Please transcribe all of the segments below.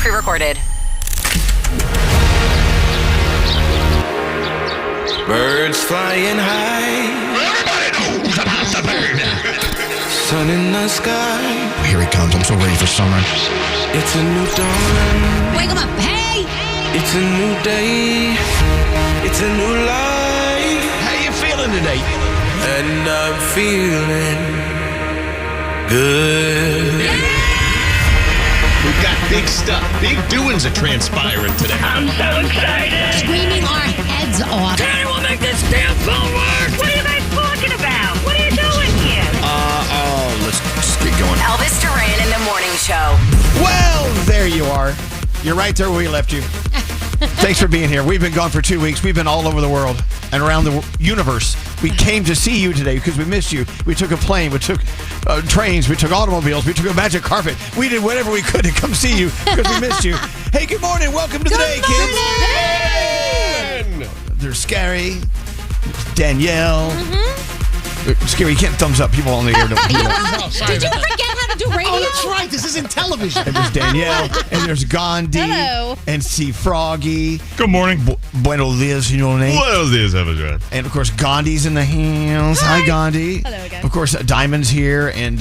Pre-recorded. Birds flying high. Everybody knows about the bird. Sun in the sky. Here he comes. I'm so ready for summer. It's a new dawn. Wake him up. Hey! It's a new day. It's a new life. How you feeling today? And I'm feeling good. We've got big stuff. Big doings are transpiring today. I'm so excited. Screaming our heads off. Can anyone make this damn phone work? What are you guys talking about? What are you doing here? Let's just get going. Elvis Duran in the morning show. Well, there you are. You're right there where we left you. Thanks for being here. We've been gone for 2 weeks. We've been all over the world and around the universe. We came to see you today because we missed you. We took a plane. We took trains. We took automobiles. We took a magic carpet. We did whatever we could to come see you because we missed you. Hey, good morning. Welcome to the day, kids. They're Scary. Danielle. Scary, you can't thumbs up. People on the air don't do that. Did you forget how to do radio? Oh, that's right. This isn't television. And there's Danielle. And there's Gandhi. Hello. And C. Froggy. Good morning. Buenos dias, you know name. Buenos dias, Elvis Duran. And of course, Gandhi's in the house. Hi, Gandhi. Hello again. Of course, Diamond's here, and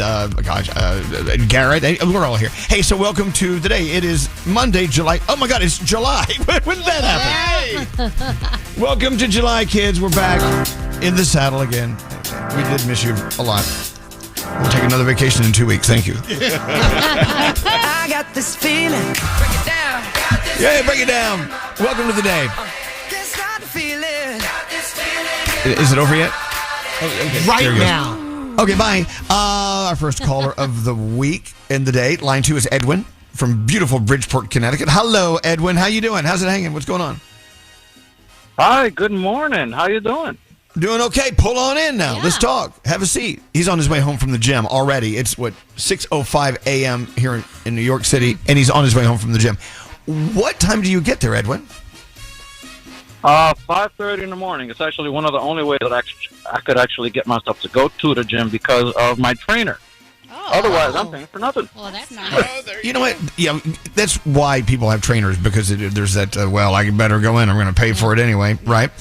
Garrett. We're all here. Hey, so welcome to the day. It is Monday, July. Oh my God, it's July. When did that happen? Welcome to July, kids. We're back in the saddle again. We did miss you a lot. We'll take another vacation in 2 weeks. Thank you. I got this feeling. Break it down. Yeah, break it down. Welcome to the day. Just got the feeling. Got this feeling. Is it over yet? Right There you go. now. Okay, bye. Our first caller of the week and the day. Line 2 is Edwin from beautiful Bridgeport, Connecticut. Hello, Edwin. How you doing? How's it hanging? What's going on? Hi, good morning. How you doing? Doing okay. Pull on in now. Yeah. Let's talk. Have a seat. He's on his way home from the gym already. It's, 6:05 a.m. here in New York City, and he's on his way home from the gym. What time do you get there, Edwin? 5:30 in the morning. It's actually one of the only ways that I could actually get myself to go to the gym because of my trainer. Oh. Otherwise, I'm paying for nothing. Well, that's nice. You know what? Yeah, that's why people have trainers, because there's that, I better go in. I'm going to pay for it anyway, right?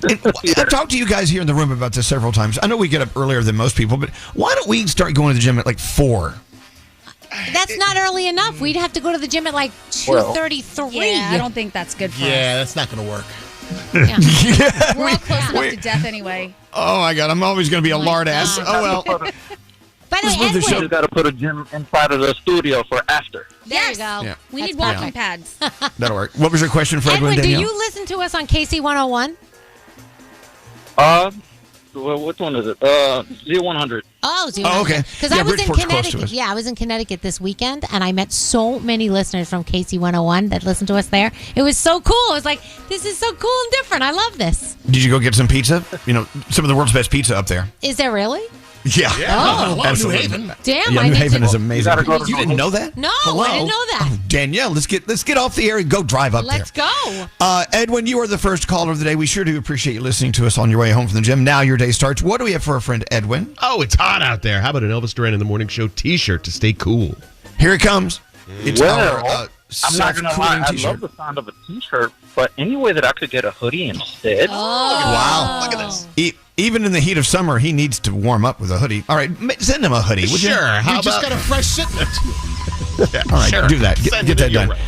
I've talked to you guys here in the room about this several times. I know we get up earlier than most people, but why don't we start going to the gym at like 4? That's not early enough. We'd have to go to the gym at like 2:33. Yeah, I don't think that's good for Yeah, that's not going to work. Yeah. Yeah, us. We're all close enough to death anyway. oh my God, I'm always going to be a my lard ass. God. Oh well. By the Let's way, move the Edwin, show. You got to put a gym inside of the studio for after. there you go. Yeah. We That's need walking perfect. pads. That'll work. What was your question for Edwin, Edwin, do Danielle? you listen to us on KC101? Which one is it? Z100. Oh, Oh, okay. Because Yeah, I was in Bridgeport's close to Connecticut. us. Yeah, I was in Connecticut this weekend, and I met so many listeners from KC101 that listened to us there. It was so cool. I was like, this is so cool and different. I love this. Did you go get some pizza? You know, some of the world's best pizza up there. Is there really? Yeah. Oh. Absolutely. New Haven. Damn, Yeah, I New need Haven to... is amazing. You gotta go to You didn't know that? No, Hello? I didn't know that. Oh, Danielle, let's get off the air and go drive up Let's there. go. Edwin, you are the first caller of the day. We sure do appreciate you listening to us on your way home from the gym. Now your day starts. What do we have for our friend Edwin? Oh, it's hot out there. How about an Elvis Duran in the Morning Show t-shirt to stay cool? Here it comes. It's Well, our I'm not gonna lie. self-cooling I t-shirt. love the sound of a t-shirt, but any way that I could get a hoodie instead. Wow. Look at this. Even in the heat of summer, he needs to warm up with a hoodie. All right, send him a hoodie, would you? Sure. How You just about... got a fresh shipment. All right, Sure. do that. Send Get it that in your done. way.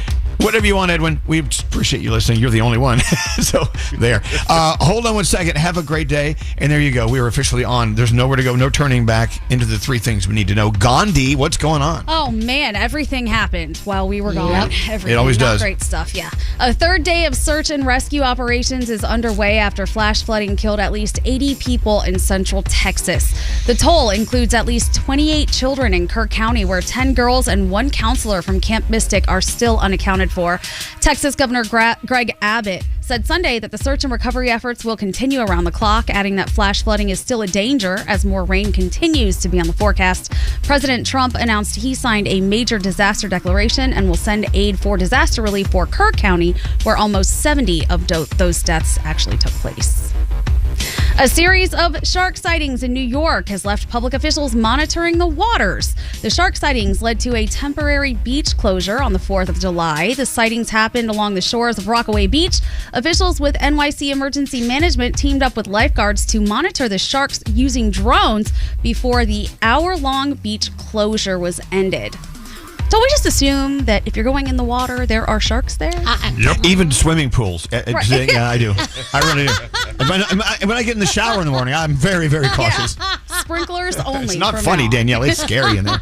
Whatever you want, Edwin. We appreciate you listening. You're the only one. So, there. Hold on one second. Have a great day. And there you go. We are officially on. There's nowhere to go. No turning back into the 3 things we need to know. Gandhi, what's going on? Oh man, everything happened while we were gone. Everything. It always Not does. Great stuff, yeah. A third day of search and rescue operations is underway after flash flooding killed at least 80 people in central Texas. The toll includes at least 28 children in Kirk County, where 10 girls and 1 counselor from Camp Mystic are still unaccounted for. Texas Governor Greg Abbott said Sunday that the search and recovery efforts will continue around the clock, adding that flash flooding is still a danger as more rain continues to be on the forecast. President Trump announced he signed a major disaster declaration and will send aid for disaster relief for Kirk County, where almost 70 of those deaths actually took place. A series of shark sightings in New York has left public officials monitoring the waters. The shark sightings led to a temporary beach closure on the 4th of July. The sightings happened along the shores of Rockaway Beach. Officials with NYC Emergency Management teamed up with lifeguards to monitor the sharks using drones before the hour-long beach closure was ended. So we just assume that if you're going in the water, there are sharks there? Even swimming pools. Yeah, I do. I really do. When I get in the shower in the morning, I'm very, very cautious. Yeah. Sprinklers only. It's not from funny, now. Danielle. It's scary in there.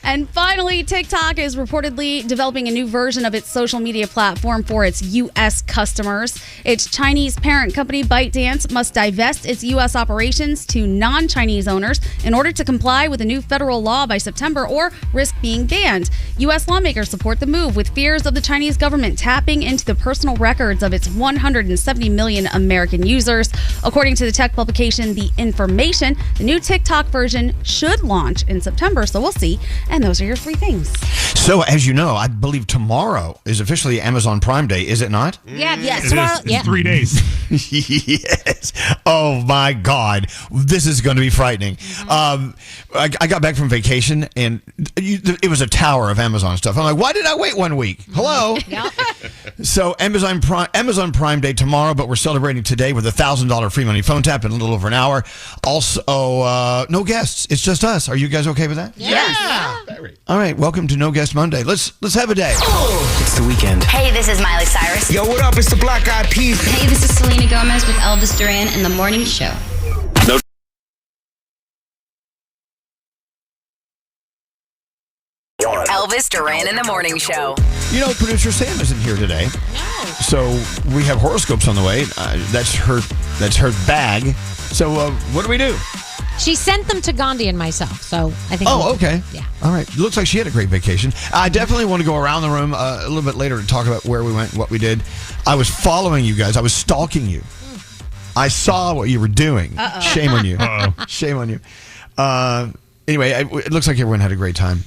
And finally, TikTok is reportedly developing a new version of its social media platform for its U.S. customers. Its Chinese parent company, ByteDance, must divest its U.S. operations to non-Chinese owners in order to comply with a new federal law by September or risk being banned. U.S. lawmakers support the move with fears of the Chinese government tapping into the personal records of its 170 million American users. According to the tech publication The Information, the new TikTok version should launch in September, so we'll see. And those are your 3 things. So, as you know, I believe tomorrow is officially Amazon Prime Day, is it not? Yes. Tomorrow. It's 3 days. Yes. Oh, my God. This is going to be frightening. I got back from vacation, and it was a tower of Amazon stuff. I'm like, why did I wait 1 week? Hello? So, Amazon Prime Day tomorrow, but we're celebrating today with a $1,000 free money phone tap in a little over an hour. Also, no guests. It's just us. Are you guys okay with that? Yeah. All right, welcome to No Guest Monday. Let's have a day. It's the weekend. Hey, this is Miley Cyrus. Yo, what up? It's the Black Eyed Peas. Hey, this is Selena Gomez with Elvis Duran and The Morning Show. Elvis Duran in the Morning Show. You know, producer Sam isn't here today. No. So we have horoscopes on the way. That's her bag. So what do? She sent them to Gandhi and myself, so I think. Oh, okay. Yeah. All right. Looks like she had a great vacation. I definitely want to go around the room a little bit later to talk about where we went, what we did. I was following you guys. I was stalking you. I saw what you were doing. Uh-oh. Shame on you. Shame on you. Anyway, it looks like everyone had a great time.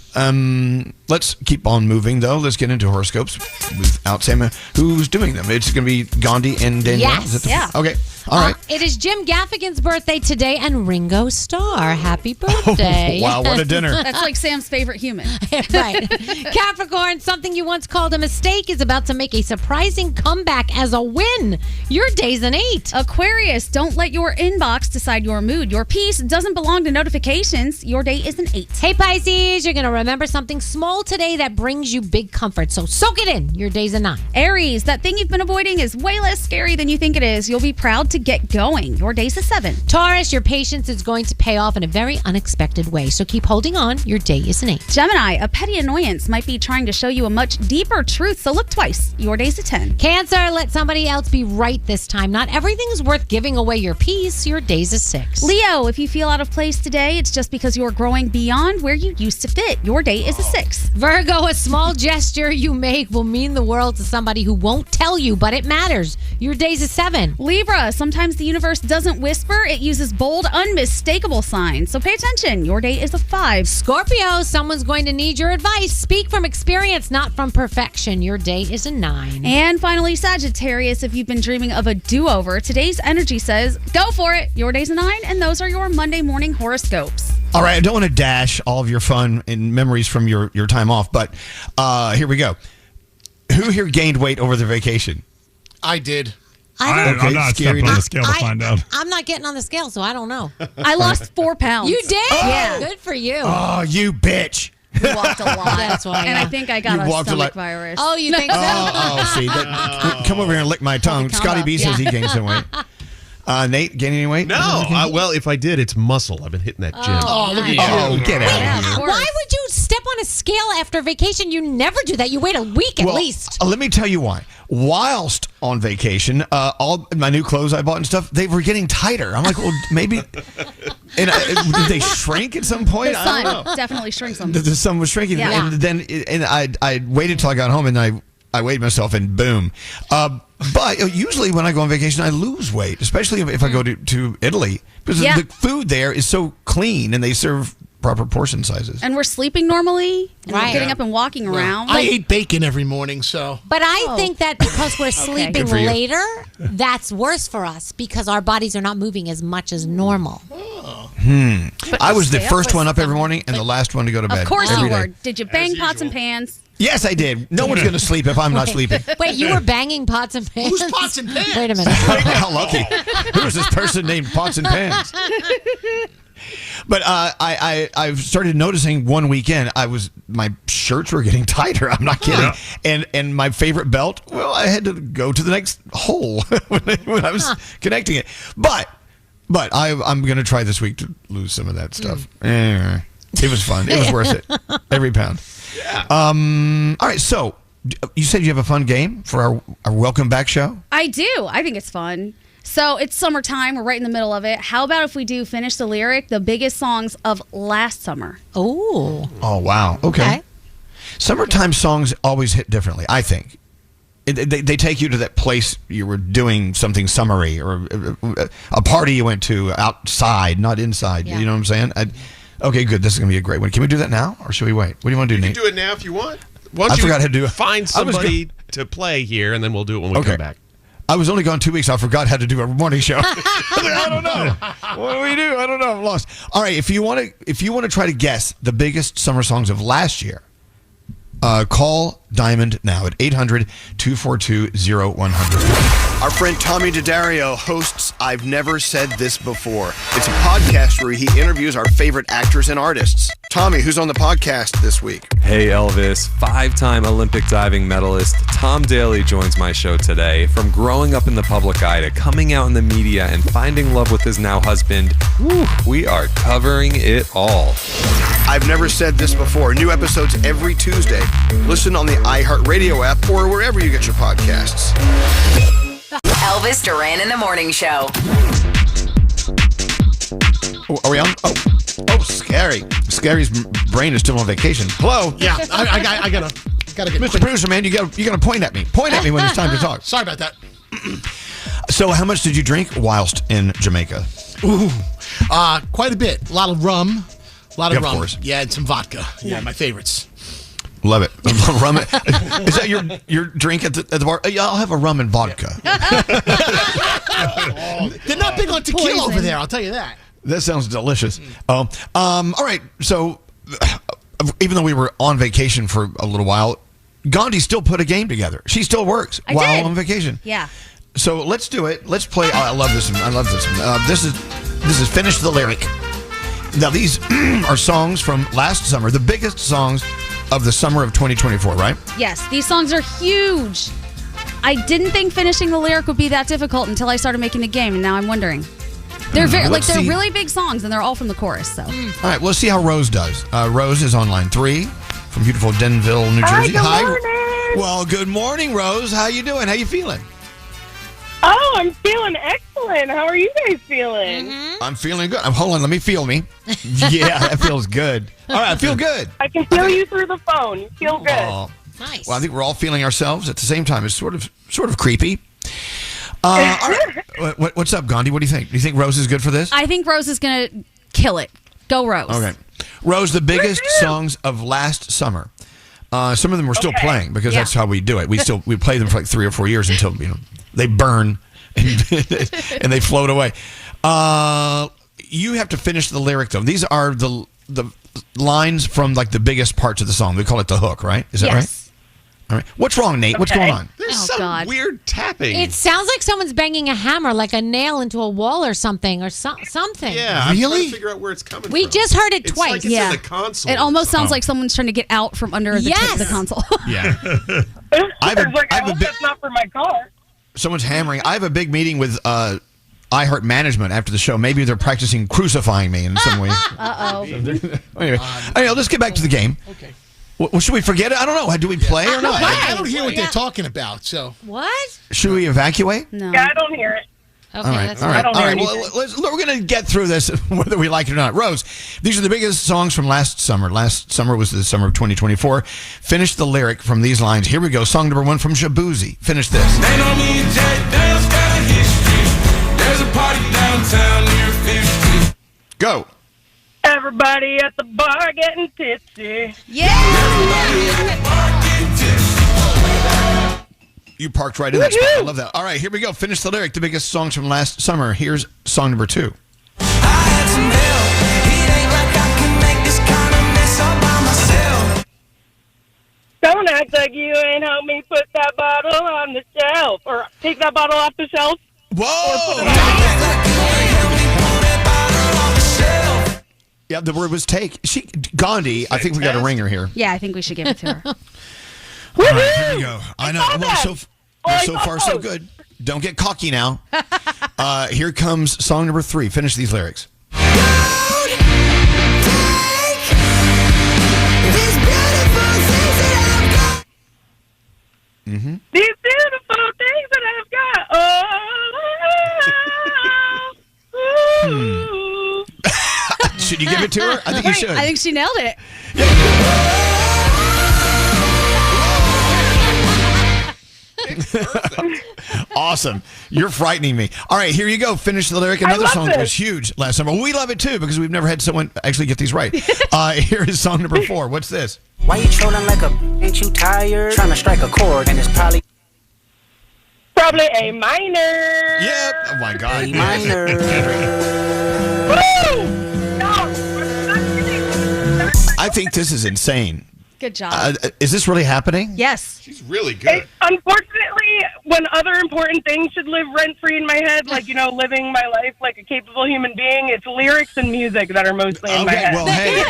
Let's keep on moving, though. Let's get into horoscopes without Sam. Who's doing them? It's going to be Gandhi and Danielle? Yes. Yeah. Okay. All right. It is Jim Gaffigan's birthday today and Ringo Starr. Happy birthday. Wow, what a dinner. That's like Sam's favorite human. Right. Capricorn, something you once called a mistake is about to make a surprising comeback as a win. Your day's an 8. Aquarius, don't let your inbox decide your mood. Your peace doesn't belong to notifications. Your day is an 8. Hey, Pisces, you're going to remember something small today that brings you big comfort. So soak it in. Your day's a 9. Aries, that thing you've been avoiding is way less scary than you think it is. You'll be proud to get going. Your day's a 7. Taurus, your patience is going to pay off in a very unexpected way. So keep holding on. Your day is an 8. Gemini, a petty annoyance might be trying to show you a much deeper truth, so look twice. Your day's a 10. Cancer, let somebody else be right this time. Not everything is worth giving away your peace. Your day's a 6. Leo, if you feel out of place today, it's just because you're growing beyond where you used to fit. Your day is a 6. Virgo, a small gesture you make will mean the world to somebody who won't tell you, but it matters. Your day's a 7. Libra, sometimes the universe doesn't whisper, it uses bold, unmistakable signs. So pay attention. Your day is a 5. Scorpio, someone's going to need your advice. Speak from experience, not from perfection. Your day is a 9. And finally, Sagittarius, if you've been dreaming of a do-over, today's energy says, go for it. Your day's a 9, and those are your Monday morning horoscopes. All right, I don't want to dash all of your fun and memories from your time off, but here we go. Who here gained weight over the vacation? I did. I'm not stepping on the scale to find out. I'm not getting on the scale, so I don't know. I lost 4 pounds. You did? Oh. Yeah. Good for you. Oh, you bitch. You walked a lot. That's why. And I think I got You a walked a stomach lot. virus. Oh, you think so? See, come over here and lick my tongue. Scotty B says he gained some weight. Nate, gain any weight? No. Well, if I did, it's muscle. I've been hitting that gym. Oh, look at you. Oh, get out of here. Why would you step on a scale after vacation? You never do that. You wait a week at least. Let me tell you why. Whilst on vacation, all my new clothes I bought and stuff, they were getting tighter. I'm like, well, maybe. And did they shrink at some point? The sun definitely shrinks them. The sun was shrinking. Yeah. And then I waited till I got home and I weighed myself and boom. But usually when I go on vacation, I lose weight, especially if I go to Italy. Because the food there is so clean and they serve proper portion sizes. And we're sleeping normally, and Right. we're getting up and walking around. I ate bacon every morning, so. But I think that because we're sleeping Good for you. later, that's worse for us because our bodies are not moving as much as normal. I was the stay up first with one up every morning and the last one to go to bed. Of course every you day. were. Did you bang pots and pans? Yes, I did. No one's going to sleep if I'm not sleeping. Wait, you were banging pots and pans? Who's pots and pans? Wait a minute. How lucky. Who is this person named Pots and Pans? But I've started noticing one weekend my shirts were getting tighter. I'm not kidding. And my favorite belt, well, I had to go to the next hole when I was connecting it. But I'm going to try this week to lose some of that stuff. It was fun. It was worth it. Every pound. Yeah. All right. So you said you have a fun game for our welcome back show? I do. I think it's fun. So it's summertime. We're right in the middle of it. How about if we do Finish the Lyric, the biggest songs of last summer? Oh. Oh, wow. Okay. Summertime songs always hit differently, I think. They take you to that place you were doing something summery or a party you went to outside, not inside. Yeah. You know what I'm saying? Okay, good. This is going to be a great one. Can we do that now or should we wait? What do you want to do, You Nate? can do it now if you want. Why don't I you forgot how to do it. Find somebody to play here, and then we'll do it when we come back. I was only gone 2 weeks. I forgot how to do a morning show. I don't know. What do we do? I don't know. I'm lost. All right. If you want to try to guess the biggest summer songs of last year, call Diamond now at 800-242-0100. Our friend Tommy Daddario hosts I've Never Said This Before. It's a podcast where he interviews our favorite actors and artists. Tommy, who's on the podcast this week? Hey Elvis, 5-time Olympic diving medalist Tom Daly joins my show today. From growing up in the public eye to coming out in the media and finding love with his now husband, we are covering it all. I've Never Said This Before. New episodes every Tuesday. Listen on the iHeartRadio app or wherever you get your podcasts. Elvis Duran in the Morning Show. Oh, are we on? Oh, Scary. Scary's brain is still on vacation. Hello. Yeah, I gotta get Mr. Producer, man, you gotta point at me. Point at me when it's time to talk. Sorry about that. So, how much did you drink whilst in Jamaica? Ooh, quite a bit. A lot of rum. Of course. Yeah, and some vodka. Yeah, my favorites. Love it. Rum. Is that your drink at the bar? Yeah, I'll have a rum and vodka. They're not big on tequila over there, I'll tell you that. That sounds delicious. All right. So, even though we were on vacation for a little while, Gandhi still put a game together. She still works while on vacation. Yeah. So let's do it. Let's play. Oh, I love this one. This is Finish the Lyric. Now, these are songs from last summer, the biggest songs of the summer of 2024, right? Yes, these songs are huge. I didn't think finishing the lyric would be that difficult until I started making the game, and now I'm wondering. They're they're really big songs, and they're all from the chorus. So, all right, we'll see how Rose does. Rose is on line 3 from beautiful Denville, New Jersey. Hi, good morning. Well, good morning, Rose. How you doing? How you feeling? Oh, I'm feeling excellent. How are you guys feeling? I'm feeling good. Hold on, let me feel me. Yeah, that feels good. All right, I feel good. I can feel you through the phone. You feel good. Nice. Well, I think we're all feeling ourselves at the same time. It's sort of creepy. All right. What's up, Gandhi? What do you think? Do you think Rose is good for this? I think Rose is going to kill it. Go, Rose. Okay. Rose, the biggest songs of last summer. Some of them we're still playing because that's how we do it. We play them for like 3 or 4 years until they burn and they float away. You have to finish the lyric though. These are the lines from like the biggest parts of the song. We call it the hook, right? Is that right? All right. What's wrong, Nate? What's going on? There's some weird tapping. It sounds like someone's banging a hammer, like a nail into a wall or something, something. Yeah, I'm trying to figure out where it's coming We from. just heard it It's twice. like it's in the console. It almost sounds like someone's trying to get out from under the console. Yeah. I hope that's not for my car. Someone's hammering. I have a big meeting with iHeart management after the show. Maybe they're practicing crucifying me in some way. Anyway, let's get back to the game. Okay. Well, should we forget it? I don't know. Do we play or not? I don't hear what they're talking about, so. What? Should we evacuate? No. Yeah, I don't hear it. Okay, all right. Well, we're going to get through this whether we like it or not. Rose, these are the biggest songs from last summer. Last summer was the summer of 2024. Finish the lyric from these lines. Here we go. Song number 1 from Shabuzi. Finish this. They know me and Jack Dale's got a history. There's a party downtown near 50. Go. Every Everybody at the bar getting tipsy. You parked right in that spot. I love that. All right, here we go. Finish the lyric. The biggest songs from last summer. Here's song number 2. Don't act like you ain't helped me put that bottle on the shelf. Or take that bottle off the shelf. Whoa! Yeah, the word was take. Gandhi, I think we got a ringer here. Yeah, I think we should give it to her. All right, here we go. I know. Well, so far, so good. Don't get cocky now. Here comes song number 3. Finish these lyrics. Mm-hmm. These beautiful things that I've got. Oh. Should you give it to her? I think you should. I think she nailed it. Awesome. You're frightening me. All right, here you go. Finish the lyric. Another song that was huge last summer. We love it too because we've never had someone actually get these right. Here is song number 4. What's this? Why you trolling like ain't you tired? Trying to strike a chord and it's probably A minor. Yep. Oh my God. A minor. I think this is insane. Good job. Is this really happening? Yes. She's really good. Unfortunately, when other important things should live rent-free in my head, like, living my life like a capable human being, it's lyrics and music that are mostly in my head. Well, hey,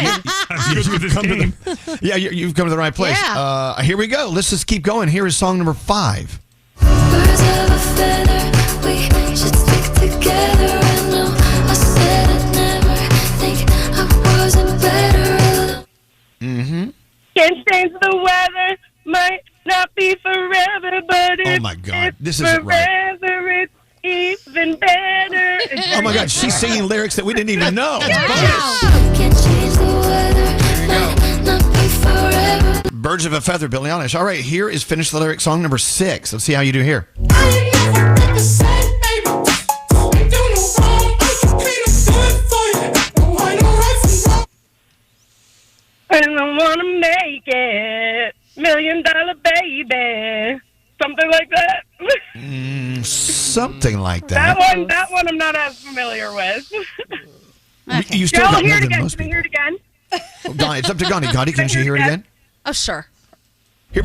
you've come to the right place. Yeah. Here we go. Let's just keep going. Here is song number 5. Birds of a feather, we should stick together. I know I said I'd never think I wasn't better. Mm-hmm. Can't change the weather, might not be forever, but Oh my God, this isn't right. forever, it's even better. Oh my God, she's singing lyrics that we didn't even know. Can't change the weather, might not be forever. Birds of a Feather, Billie Eilish. All right, here is Finish the Lyric, song number 6. Let's see how you do here. And I want to make it $1 million baby. Something like that. Something like that. That one I'm not as familiar with. You still Y'all got hear more it than again. most Can you people. hear it again? Oh, Gandhi, it's up to Gandhi. Gandhi, can she hear it again? Oh, sure. Here.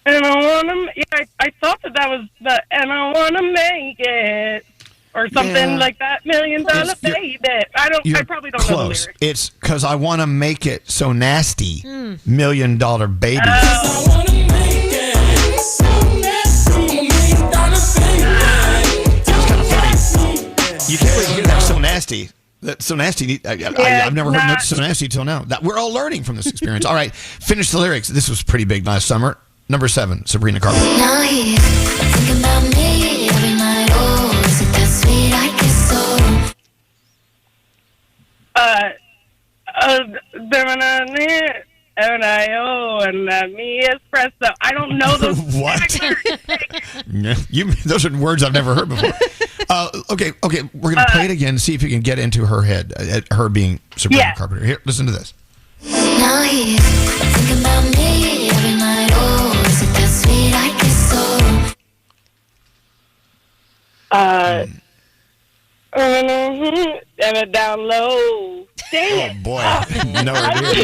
And I want to, I thought that was the, and I want to make it, or something like that, $1 million baby. I probably don't know the Close. lyrics. It's because I want to make it so nasty. $1 million baby. You can't really hear that so nasty. That's so nasty. I've never heard that so nasty till now. We're all learning from this experience. All right, finish the lyrics. This was pretty big last summer. Number 7, Sabrina Carpenter. Now he's thinking about me every night. Oh, is it that sweet? I guess so. Me espresso. I don't know those. What? Those are words I've never heard before. Okay. We're gonna play it again and see if you can get into her head. Her being Sabrina Carpenter. Here, listen to this. Now he's thinking about me every night. Oh, is it that sweet? I guess so. Down low. Dang it. Oh, boy. No idea.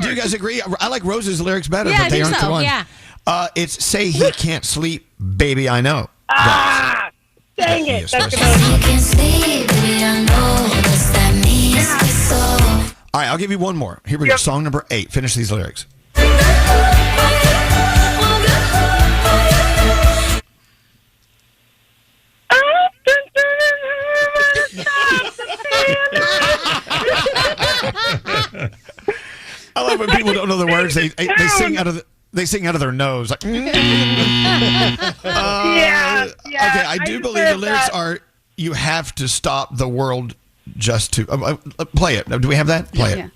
Do you guys agree? I like Rose's lyrics better, but they aren't the one. Yeah. It's Say He Can't Sleep, Baby, I Know. Dang it. He can't sleep, baby, I know. Does that mean so? All right, I'll give you one more. Here we go. Song number 8. Finish these lyrics. I love when people don't know the words. They sing out of their nose. Like, Okay, I do believe the lyrics are "You have to stop the world just to play it." Do we have that? Play it.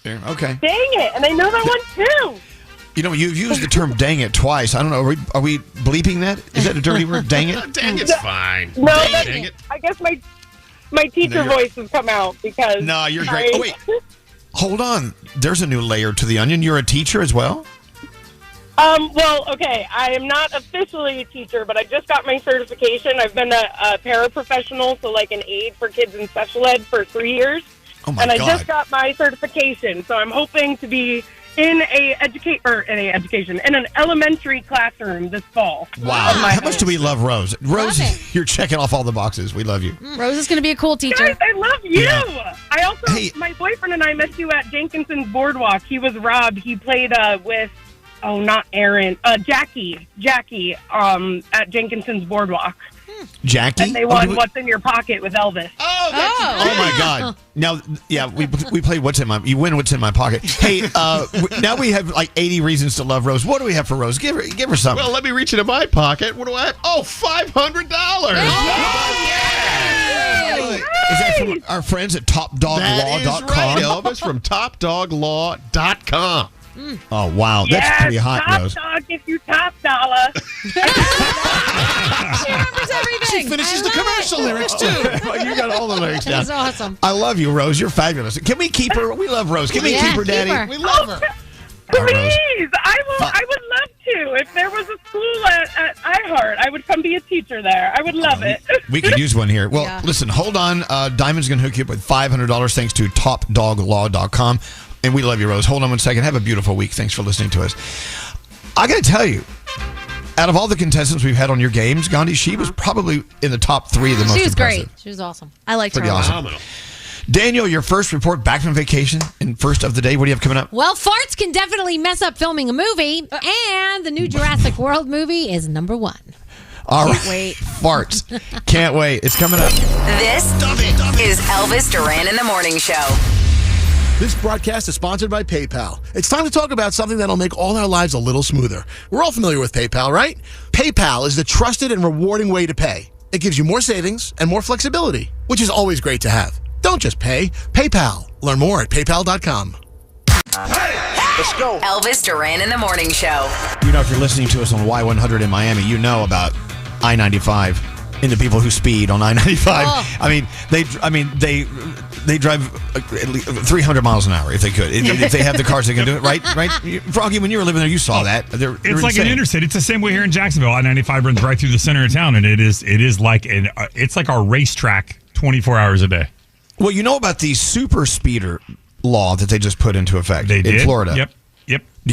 There, okay. Dang it. And I know that one too. You know, you've used the term "dang it" twice. I don't know. Are we bleeping that? Is that a dirty word? Dang it. Dang it's fine. No, Dang it. I guess my teacher voice has come out because. No, you're great. Oh, wait. Hold on. There's a new layer to the onion. You're a teacher as well? Well, okay. I am not officially a teacher, but I just got my certification. I've been a paraprofessional, so like an aide for kids in special ed for 3 years. Oh my and I God. just got my certification, so I'm hoping to be in an elementary classroom this fall. Wow. How much do we love Rose? Rose, you're checking off all the boxes. We love you. Rose is going to be a cool teacher. Guys, I love you. Yeah. I also, my boyfriend and I met you at Jenkinson's Boardwalk. He was Rob. He played with, not Aaron, Jackie, at Jenkinson's Boardwalk. Jackie? And they won What's in Your Pocket with Elvis. Oh my God! Now, yeah, we played What's in My. You win What's in My Pocket. Hey, now we have like 80 reasons to love Rose. What do we have for Rose? Give her something. Well, let me reach into my pocket. What do I have? Oh, $500. Is that from our friends at TopDogLaw.com? That is right, Elvis, from TopDogLaw.com. Oh, wow. That's pretty hot, top Rose. dog if you top dollar. She remembers everything. She finishes the commercial lyrics, too. You got all the lyrics down. That's awesome. I love you, Rose. You're fabulous. Can we keep her? We love Rose. Can we keep her, Daddy? We love her. Please, I would love to. If there was a school at iHeart, I would come be a teacher there. I would love it. We could use one here. Well, listen, hold on. Diamond's going to hook you up with $500 thanks to TopDogLaw.com. And we love you, Rose. Hold on one second. Have a beautiful week. Thanks for listening to us. I got to tell you, out of all the contestants we've had on your games, Gandhi, she was probably in the top 3 of the most She was impressive. great. She was awesome. I liked her Pretty a lot. awesome. Daniel, your first report back from vacation and first of the day. What do you have coming up? Well, farts can definitely mess up filming a movie, and the new Jurassic World movie is number 1. All right. Can't wait. Farts. Can't wait. It's coming up. This is Elvis Duran in the Morning Show. This broadcast is sponsored by PayPal. It's time to talk about something that'll make all our lives a little smoother. We're all familiar with PayPal, right? PayPal is the trusted and rewarding way to pay. It gives you more savings and more flexibility, which is always great to have. Don't just pay. PayPal. Learn more at paypal.com. Let's go. Elvis Duran in the Morning Show. You know, if you're listening to us on Y100 in Miami, you know about I-95 and the people who speed on I-95. Oh. They drive at least 300 miles an hour if they could. If they have the cars, they can do it, right? Froggy, when you were living there, you saw that. They're It's like insane. an interstate. It's the same way here in Jacksonville. I-95 runs right through the center of town, and it is like it's like our racetrack 24 hours a day. Well, you know about the super speeder law that they just put into effect in Florida. Yep.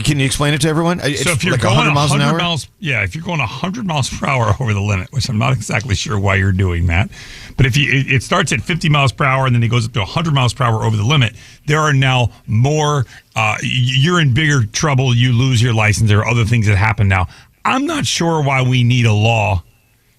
Can you explain it to everyone? It's So if you're like going 100 miles an hour? if you're going 100 miles per hour over the limit, which I'm not exactly sure why you're doing that, but if it starts at 50 miles per hour and then it goes up to 100 miles per hour over the limit, there are now more. You're in bigger trouble. You lose your license. There are other things that happen now. I'm not sure why we need a law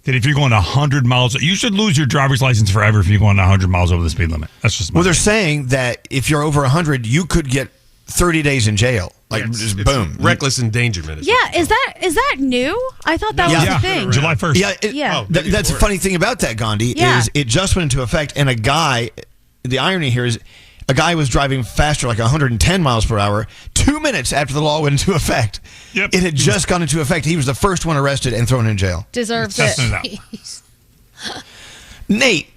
that if you're going 100 miles, you should lose your driver's license forever if you're going 100 miles over the speed limit. That's just my Well, they're opinion. saying that if you're over 100, you could get 30 days in jail. Like, just boom. Reckless endangerment. Yeah, is that new? I thought that was the thing. July 1st. Yeah. That's the funny thing about that, Gandhi, is it just went into effect, and a guy, the irony here is, a guy was driving faster, like 110 miles per hour, 2 minutes after the law went into effect. Yep. It had just gone into effect. He was the first one arrested and thrown in jail. Deserves it. Nate.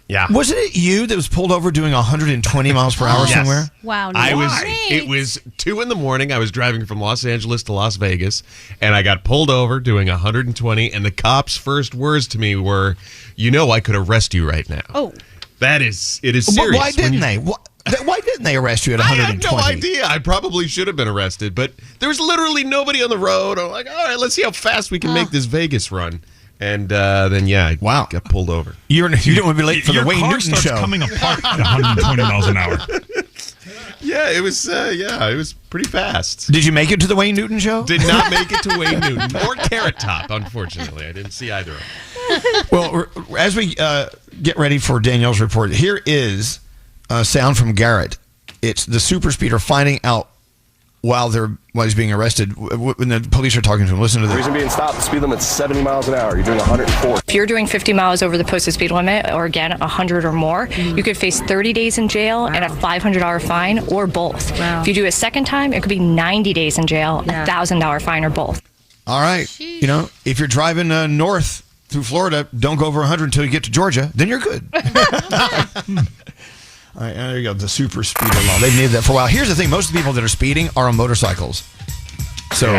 Yeah. Wasn't it you that was pulled over doing 120 miles per hour Yes. somewhere? Wow. It was 2 a.m. I was driving from Los Angeles to Las Vegas, and I got pulled over doing 120, and the cops' first words to me were, I could arrest you right now. Oh. It is serious. Why didn't they? Why didn't they arrest you at 120? I have no idea. I probably should have been arrested, but there was literally nobody on the road. I'm like, all right, let's see how fast we can make this Vegas run. And then, I got pulled over. You didn't want to be late for the Your Wayne car Newton starts show. coming apart at 120 miles an hour. Yeah, it was. It was pretty fast. Did you make it to the Wayne Newton show? Did not make it to Wayne Newton or Carrot Top. Unfortunately, I didn't see either of them. Well, as we get ready for Danielle's report, here is a sound from Garrett. It's the super speeder finding out while he's being arrested, when the police are talking to him. Listen to this. Reason being stopped, the speed limit's 70 miles an hour. You're doing 104. If you're doing 50 miles over the posted speed limit, or again, 100 or more, you could face 30 days in jail and a $500 fine, or both. If you do a second time, it could be 90 days in jail, a $1,000 fine, or both. All right. You know, if you're driving north through Florida, don't go over 100 until you get to Georgia. Then you're good. All right, there you go. The super speeder law. They've needed that for a while. Here's the thing: most of the people that are speeding are on motorcycles, so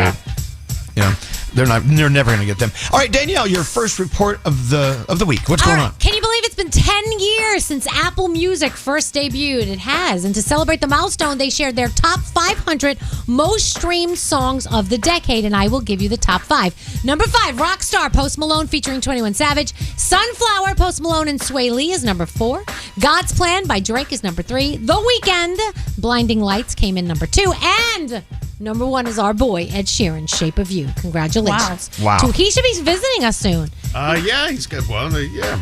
you know they're never going to get them. All right, Danielle, your first report of the week. What's going on? Can you believe it's been 10 years since Apple Music first debuted? It has, and to celebrate the milestone, they shared their top 500 most streamed songs of the decade, and I will give you the top 5. Number 5, Rockstar, Post Malone featuring 21 Savage. Sunflower, Post Malone and Sway Lee is number 4. God's Plan by Drake is number 3. The Weeknd, Blinding Lights came in number 2, and number 1 is our boy Ed Sheeran, Shape of You. Congratulations! Wow. He should be visiting us soon. Yeah, he's got one. Yeah.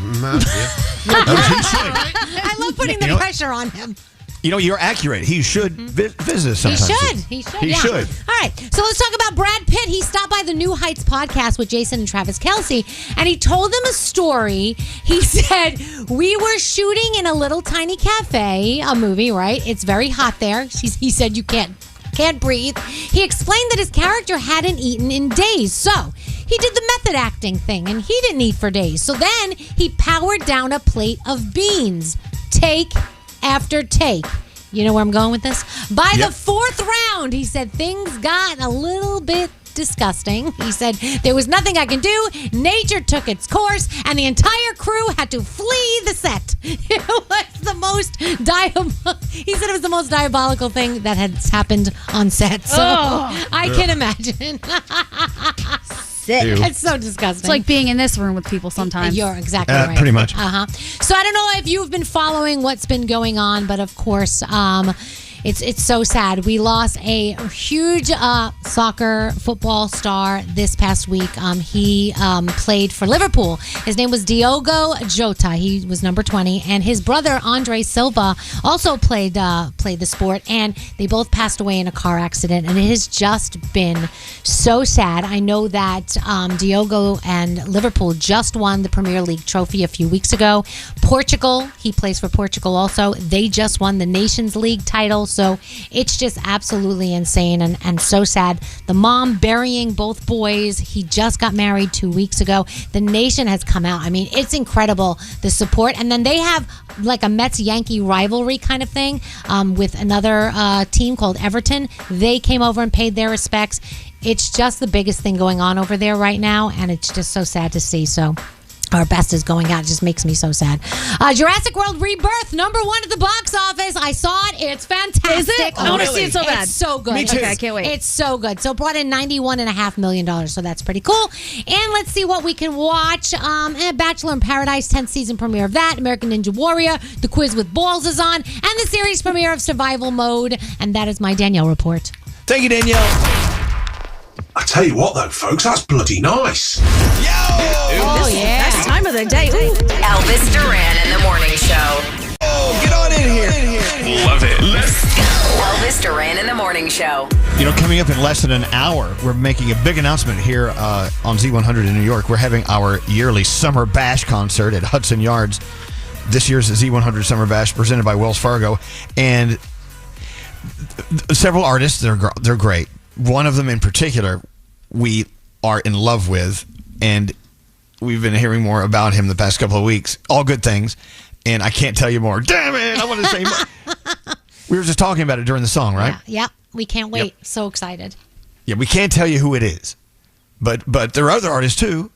I love putting the pressure on him. You know, you're accurate. He should visit us sometimes. He should. He should. All right, so let's talk about Brad Pitt. He stopped by the New Heights podcast with Jason and Travis Kelce, and he told them a story. He said, we were shooting in a little tiny cafe, a movie, right? It's very hot there. He said you can't breathe. He explained that his character hadn't eaten in days, so he did the method acting thing, and he didn't eat for days. So then he powered down a plate of beans, take after take. You know where I'm going with this? By the 4th round, he said things got a little bit disgusting. He said there was nothing I can do. Nature took its course, and the entire crew had to flee the set. It was the most he said it was the most diabolical thing that had happened on set. So I can imagine. Sick. It's so disgusting. It's like being in this room with people sometimes. You're exactly right. Pretty much. So I don't know if you've been following what's been going on, but of course, it's so sad. We lost a huge soccer football star this past week. He played for Liverpool. His name was Diogo Jota. He was number 20, and his brother Andre Silva also played the sport, and they both passed away in a car accident. And it has just been so sad. I know that Diogo and Liverpool just won the Premier League trophy a few weeks ago. Portugal, he plays for Portugal also. They just won the Nations League title. So it's just absolutely insane and so sad. The mom burying both boys. He just got married 2 weeks ago. The nation has come out. I mean, it's incredible, the support. And then they have like a Mets-Yankee rivalry kind of thing with another team called Everton. They came over and paid their respects. It's just the biggest thing going on over there right now, and it's just so sad to see. So our best is going out. It just makes me so sad. Jurassic World Rebirth, number 1 at the box office. I saw it. It's fantastic. Is it? I want to see it so bad. It's so good. Me too. Okay, I can't wait. It's so good. So it brought in $91.5 million, so that's pretty cool. And let's see what we can watch. Bachelor in Paradise, 10th season premiere of that. American Ninja Warrior, The Quiz with Balls is on, and the series premiere of Survival Mode. And that is my Danielle report. Thank you, Danielle. I tell you what, though, folks, that's bloody nice. Oh, yeah. Best time of the day. Ooh. Elvis Duran in the morning show. Oh, get on in here. Love it. Let's go. Elvis Duran in the morning show. You know, coming up in less than an hour, we're making a big announcement here on Z100 in New York. We're having our yearly Summer Bash concert at Hudson Yards. This year's Z100 Summer Bash presented by Wells Fargo. And several artists, they're great. One of them in particular, we are in love with, and we've been hearing more about him the past couple of weeks. All good things, and I can't tell you more. Damn it! I want to say more. We were just talking about it during the song, right? Yeah. We can't wait. Yep. So excited. Yeah, we can't tell you who it is, but there are other artists too,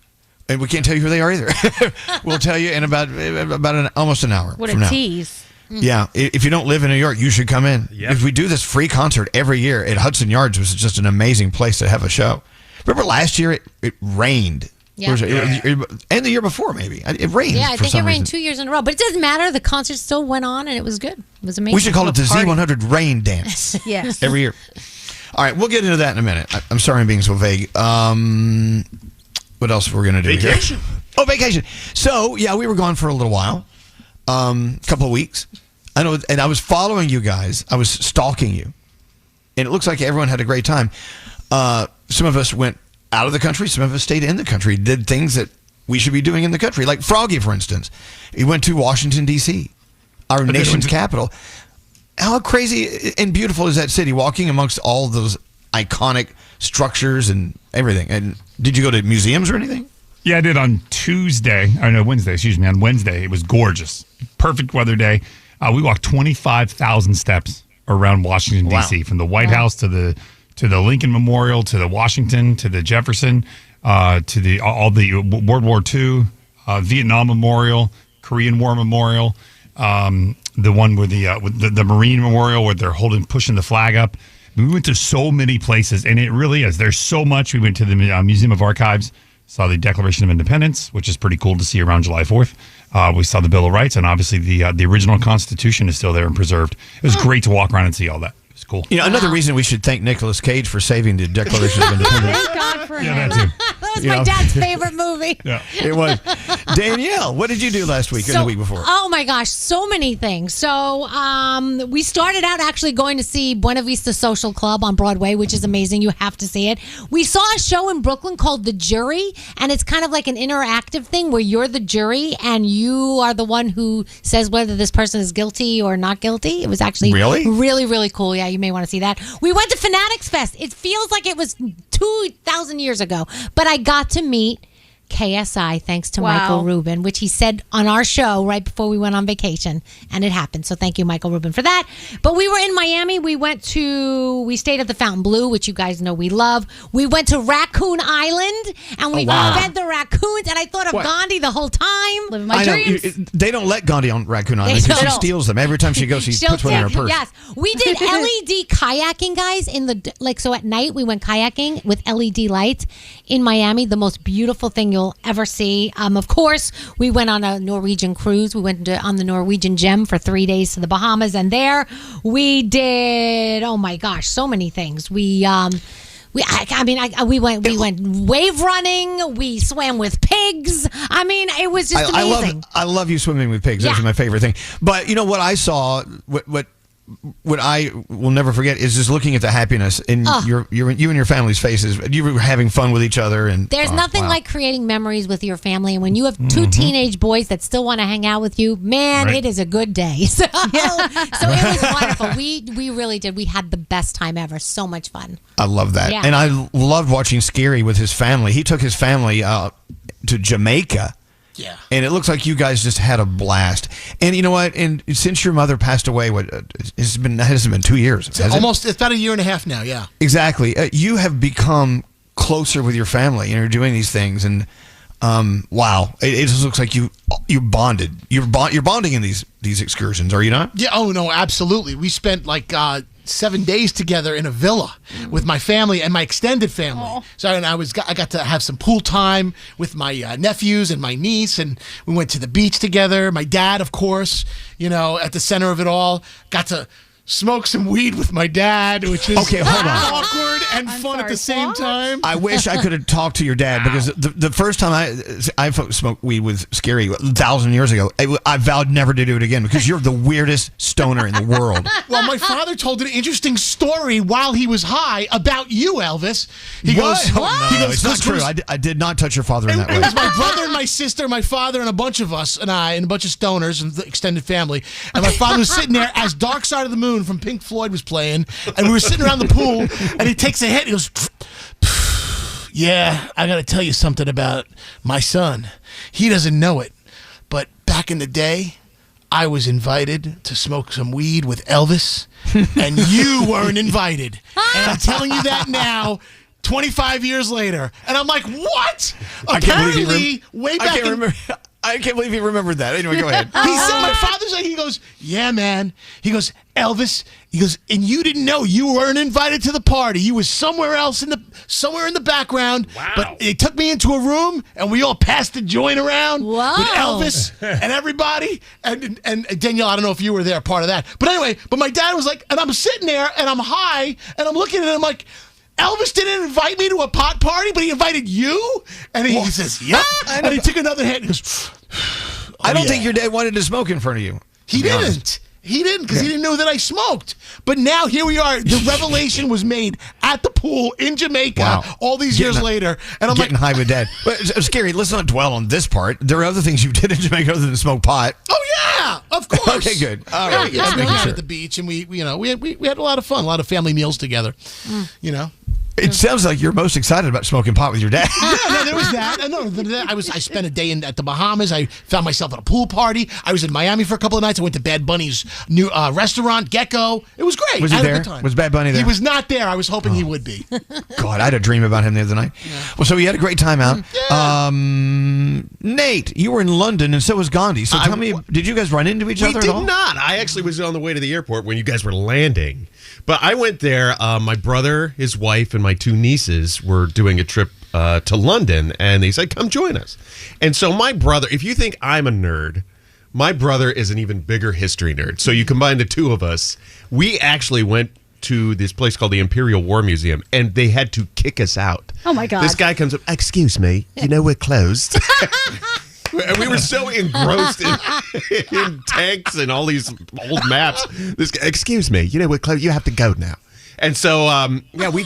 and we can't tell you who they are either. We'll tell you in about almost an hour. What from a now. tease. Yeah, if you don't live in New York, you should come in. Yep. If we do this free concert every year at Hudson Yards, which is just an amazing place to have a show. Remember last year it rained. Yeah. And the year before, maybe. It rained. Yeah, I think it rained reason. 2 years in a row. But it doesn't matter. The concert still went on, and it was good. It was amazing. We should call it the Z100 Rain Dance. Yes. Every year. All right, we'll get into that in a minute. I'm sorry I'm being so vague. What else we're going to do Vacation. here? Oh, vacation. So, yeah, we were gone for a little while. A couple of weeks. I know, and I was following you guys. I was stalking you. and it looks like everyone had a great time. Some of us went out of the country. Some of us stayed in the country, did things that we should be doing in the country. Like Froggy, for instance. He went to Washington, D.C., our nation's capital. How crazy and beautiful is that city, walking amongst all those iconic structures and everything? And did you go to museums or anything? Yeah, I did on Wednesday, on Wednesday. It was gorgeous. Perfect weather day. We walked 25,000 steps around Washington, D.C., from the White House to the Lincoln Memorial, to the Washington, to the Jefferson, to all the World War II, Vietnam Memorial, Korean War Memorial, the one with the Marine Memorial where they're pushing the flag up. We went to so many places, and it really is. There's so much. We went to the Museum of Archives, saw the Declaration of Independence, which is pretty cool to see around July 4th. We saw the Bill of Rights, and obviously the original Constitution is still there and preserved. It was great to walk around and see all that. It was cool. Another reason we should thank Nicolas Cage for saving the Declaration of Independence. Thank God for him. That too. That was my dad's favorite movie. Yeah, it was. Danielle, what did you do last week and the week before? Oh my gosh, so many things. So we started out actually going to see Buena Vista Social Club on Broadway, which is amazing. You have to see it. We saw a show in Brooklyn called The Jury, and it's kind of like an interactive thing where you're the jury and you are the one who says whether this person is guilty or not guilty. It was actually really, really cool. Yeah, you may want to see that. We went to Fanatics Fest. It feels like it was 2,000 years ago, but I got to meet KSI thanks to Michael Rubin, which he said on our show right before we went on vacation, and it happened. So thank you, Michael Rubin, for that. But we were in Miami. We stayed at the Fontainebleau, which you guys know we love. We went to Raccoon Island, and we fed the raccoons, and I thought of Gandhi the whole time. Living my dreams. They don't let Gandhi on Raccoon Island because she steals them. Every time she goes, she puts one in her purse. Yes. We did LED kayaking, guys, so at night we went kayaking with LED lights in Miami, the most beautiful thing you'll ever see. Of course, we went on a Norwegian cruise. We went on the Norwegian Gem for 3 days to the Bahamas, and there we did, oh my gosh, so many things. We went wave running. We swam with pigs. I mean, it was just amazing. I love you swimming with pigs. That's my favorite thing. But you know what I saw? What I will never forget is just looking at the happiness in you and your family's faces. You were having fun with each other, and there's nothing like creating memories with your family. And when you have two teenage boys that still want to hang out with you, man, it is a good day. So it was wonderful. We really did. We had the best time ever. So much fun. I love that, Yeah. and I loved watching Scary with his family. He took his family to Jamaica. Yeah. And it looks like you guys just had a blast. And you know what? And since your mother passed away, hasn't been 2 years. It's about a year and a half now, yeah. Exactly. You have become closer with your family, and you're doing these things. And wow, it just looks like you bonded. You're bonding in these excursions, are you not? Yeah. Oh no, absolutely. We spent like 7 days together in a villa with my family and my extended family. So and I got to have some pool time with my nephews and my niece, and we went to the beach together. My dad, of course, at the center of it all, got to smoke some weed with my dad, which is awkward and fun at the same time. I wish I could have talked to your dad because the first time I smoked weed with Scary 1,000 years ago, I vowed never to do it again because you're the weirdest stoner in the world. Well, my father told an interesting story while he was high about you, Elvis. He goes, it's not true. I did not touch your father in that way. It was my brother and my sister, my father, and a bunch of us, and I, and a bunch of stoners and the extended family. And my father was sitting there as Dark Side of the Moon from Pink Floyd was playing, and we were sitting around the pool, and he takes a hit, and he goes, yeah, I got to tell you something about my son. He doesn't know it, but back in the day, I was invited to smoke some weed with Elvis, and you weren't invited. And I'm telling you that now, 25 years later. And I'm like, what? Apparently, way back I can't believe he remembered that. Anyway, go ahead. He said, my father's like, he goes, yeah, man. He goes, Elvis, he goes, and you didn't know you weren't invited to the party. You was somewhere else somewhere in the background. Wow. But they took me into a room and we all passed the joint around with Elvis and everybody. And Danielle, I don't know if you were there, part of that. But anyway, my dad was like, and I'm sitting there and I'm high and I'm looking at him like, Elvis didn't invite me to a pot party, but he invited you? And he says, yep. And he took another hit and goes, I don't think your dad wanted to smoke in front of you. He didn't. He didn't, because he didn't know that I smoked. But now here we are. The revelation was made at the pool in Jamaica all these years later. And I'm getting high with Dad. But Scary, let's not dwell on this part. There are other things you did in Jamaica other than smoke pot. Oh, yeah, of course. Okay, good. All right. We hung out at the beach, and we had a lot of fun, a lot of family meals together, you know. It sounds like you're most excited about smoking pot with your dad. No, there was that. I spent a day at the Bahamas. I found myself at a pool party. I was in Miami for a couple of nights. I went to Bad Bunny's new restaurant, Gecko. It was great. Was he there? Was Bad Bunny there? He was not there. I was hoping he would be. God, I had a dream about him the other night. Yeah. Well, so you had a great time out. Yeah. Nate, you were in London, and so was Gandhi. So tell me, did you guys run into each other at all? We did not. I actually was on the way to the airport when you guys were landing. But I went there. My brother, his wife, and my 2 nieces were doing a trip to London, and they said, come join us. And so my brother, if you think I'm a nerd, my brother is an even bigger history nerd. So you combine the 2 of us. We actually went to this place called the Imperial War Museum, and they had to kick us out. Oh, my God. This guy comes up, excuse me, you know we're closed. And we were so engrossed in tanks and all these old maps. This guy, excuse me, you know we're closed. You have to go now. And so, we had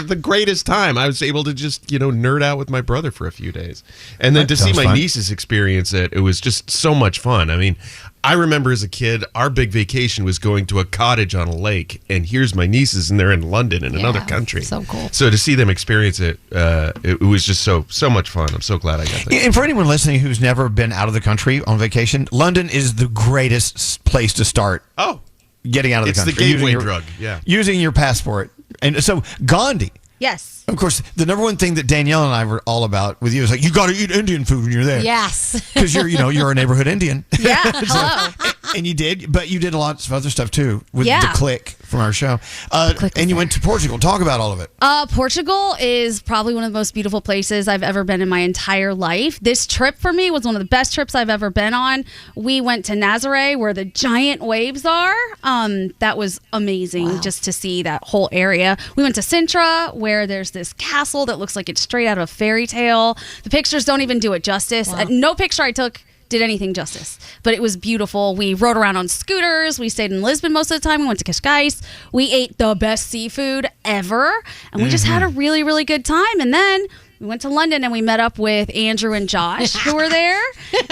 the greatest time. I was able to just, nerd out with my brother for a few days. And then to see my nieces experience it was just so much fun. I mean, I remember as a kid, our big vacation was going to a cottage on a lake. And here's my nieces, and they're in London in another country. So cool. So to see them experience it, it was just so much fun. I'm so glad I got that. And for anyone listening who's never been out of the country on vacation, London is the greatest place to start. Oh. Getting out of the country. It's the gateway drug, yeah. Using your passport. And so, Gandhi. Yes. Of course, the number one thing that Danielle and I were all about with you is like, you got to eat Indian food when you're there. Yes. Because you're a neighborhood Indian. Yeah, hello. And you did, but you did lots of other stuff too with the Click from our show. And you went to Portugal. Talk about all of it. Portugal is probably one of the most beautiful places I've ever been in my entire life. This trip for me was one of the best trips I've ever been on. We went to Nazaré, where the giant waves are. That was amazing just to see that whole area. We went to Sintra, where there's this castle that looks like it's straight out of a fairy tale. The pictures don't even do it justice. No picture I took did anything justice, but it was beautiful. We rode around on scooters. We stayed in Lisbon most of the time. We went to Cascais. We ate the best seafood ever, and we just had a really, really good time. And then we went to London, and we met up with Andrew and Josh, who were there,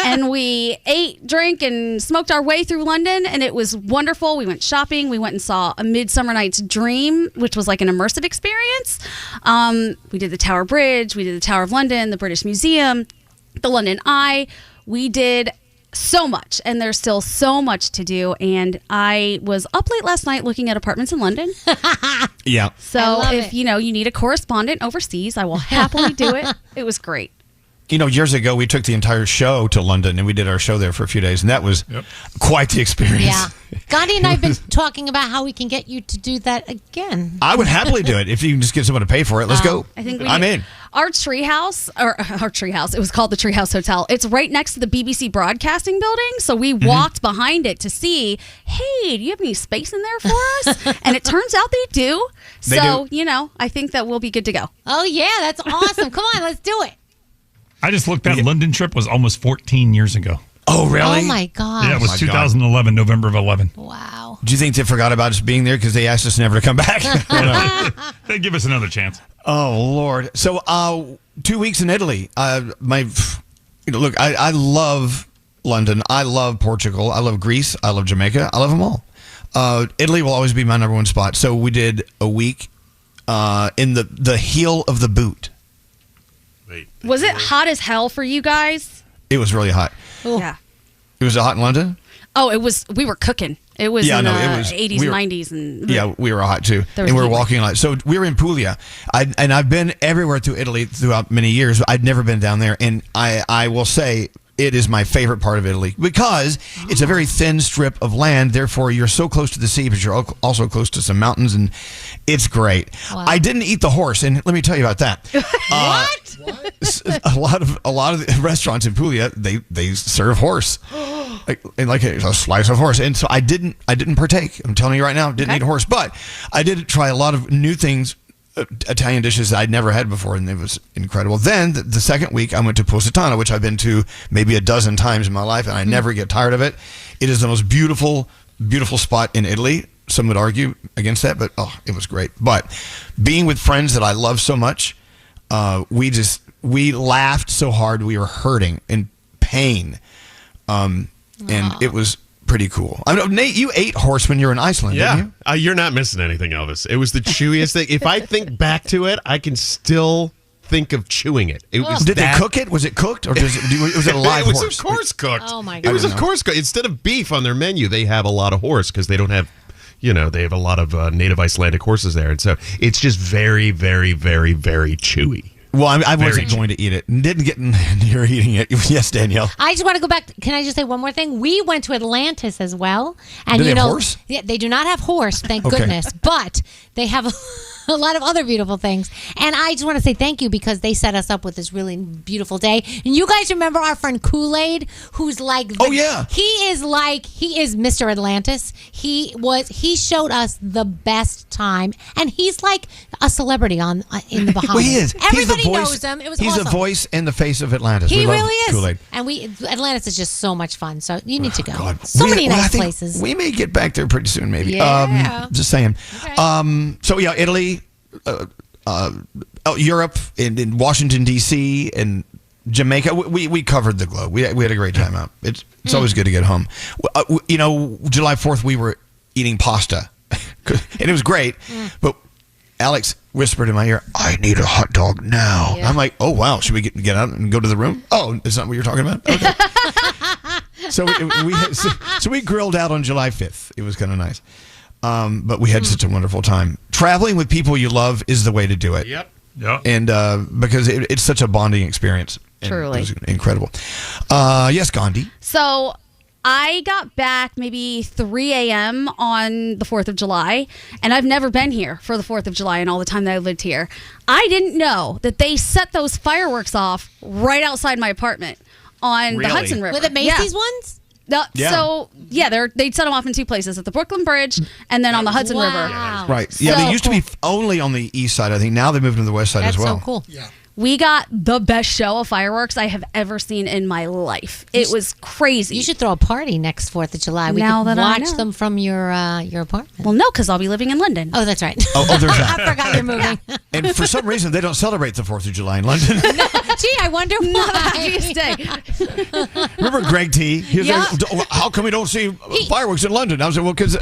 and we ate, drank, and smoked our way through London, and it was wonderful. We went shopping. We went and saw A Midsummer Night's Dream, which was like an immersive experience. We did the Tower Bridge. We did the Tower of London, the British Museum, the London Eye. We did so much, and there's still so much to do. And I was up late last night looking at apartments in London. Yeah. So if you need a correspondent overseas, I will happily do it. It was great. Years ago, we took the entire show to London, and we did our show there for a few days, and that was quite the experience. Yeah. Gandhi and I have been talking about how we can get you to do that again. I would happily do it if you can just get someone to pay for it. Let's go. I think I'm in. Our treehouse, it was called the Treehouse Hotel. It's right next to the BBC Broadcasting Building. So we walked behind it to see, hey, do you have any space in there for us? And it turns out they do. So, I think that we'll be good to go. Oh, yeah, that's awesome. Come on, let's do it. I just looked. That London trip was almost 14 years ago. Oh, really? Oh, my God. Yeah, it was 2011, November of 11. Wow. Do you think they forgot about us being there because they asked us never to come back? They'd give us another chance. Oh, Lord. So 2 weeks in Italy. Look, I love London. I love Portugal. I love Greece. I love Jamaica. I love them all. Italy will always be my number one spot. So we did a week in the heel of the boot. Was it hot as hell for you guys? It was really hot. Ooh. Yeah. It was hot in London? Oh, it was. We were cooking. It was in the 80s, 90s. And we were hot too. And we were walking a lot. So we were in Puglia. I've been everywhere through Italy throughout many years. I'd never been down there. And I will say it is my favorite part of Italy because it's a very thin strip of land. Therefore, you're so close to the sea, but you're also close to some mountains, and it's great. Wow. I didn't eat the horse, and let me tell you about that. What? A lot of the restaurants in Puglia, they serve horse, like a slice of horse, and so I didn't partake. I'm telling you right now, didn't eat horse, but I did try a lot of new things Italian dishes that I'd never had before, and it was incredible. Then the second week, I went to Positano, which I've been to maybe a dozen times in my life, and I never get tired of it. It is the most beautiful, beautiful spot in Italy. Some would argue against that, but it was great. But being with friends that I love so much, we laughed so hard we were hurting in pain, and it was pretty cool. I mean, Nate, you ate horse when you were in Iceland, didn't you? You're not missing anything, Elvis. It was the chewiest thing. If I think back to it, I can still think of chewing it. Did they cook it? Was it cooked, or was it a live horse? It was, of course, cooked. Oh my God! It was, of course, cooked. Instead of beef on their menu, they have a lot of horse because they don't have. They have a lot of native Icelandic horses there, and so it's just very, very, very, very chewy. Well, I wasn't going to eat it. Didn't get near eating it. Yes, Danielle. I just want to go back. Can I just say one more thing? We went to Atlantis as well, and do they have horse? Yeah, they do not have horse, thank Okay. goodness, but they have a lot of other beautiful things. And I just want to say thank you because they set us up with this really beautiful day. And you guys remember our friend Kool-Aid, who's like, he is Mr. Atlantis. He showed us the best time, and he's like a celebrity in the Bahamas. Well, he is. Everybody knows him. It was He's awesome. the voice and the face of Atlantis. He we love really is. Kool-Aid. And Atlantis is just so much fun. So you need to go. God. So many I nice think places. We may get back there pretty soon, maybe. Yeah. Just saying. Okay. So yeah, Italy, Europe, in Washington D.C. and Jamaica. We covered the globe. We had a great time out. It's always good to get home. July 4th we were eating pasta, and it was great. But Alex whispered in my ear, "I need a hot dog now." Yeah. I'm like, "Oh wow, should we get out and go to the room?" Oh, is that what you're talking about? Okay. So we grilled out on July 5th. It was kind of nice. But we had such a wonderful time. Traveling with people you love is the way to do it. Yep. And because it's such a bonding experience. And Truly. it was incredible. Yes, Gandhi. So I got back maybe 3 a.m. on the 4th of July, and I've never been here for the 4th of July in all the time that I lived here. I didn't know that they set those fireworks off right outside my apartment on the Hudson River. Were the Macy's ones? Yeah. So, they'd set them off in two places, at the Brooklyn Bridge and then on the Hudson River. Right. Yeah, they used to be only on the east side, I think. Now they moved to the west side as well. That's so cool. Yeah. We got the best show of fireworks I have ever seen in my life. It was crazy. You should throw a party next 4th of July. We Now could that I watch know. them from your apartment. Well, no, because I'll be living in London. Oh, that's right. Oh, there's that. I forgot you're moving. And for some reason, they don't celebrate the 4th of July in London. Gee, I wonder why. Happiest day. Remember Greg T? He was Yeah. like, how come we don't see fireworks in London? I was like, well, because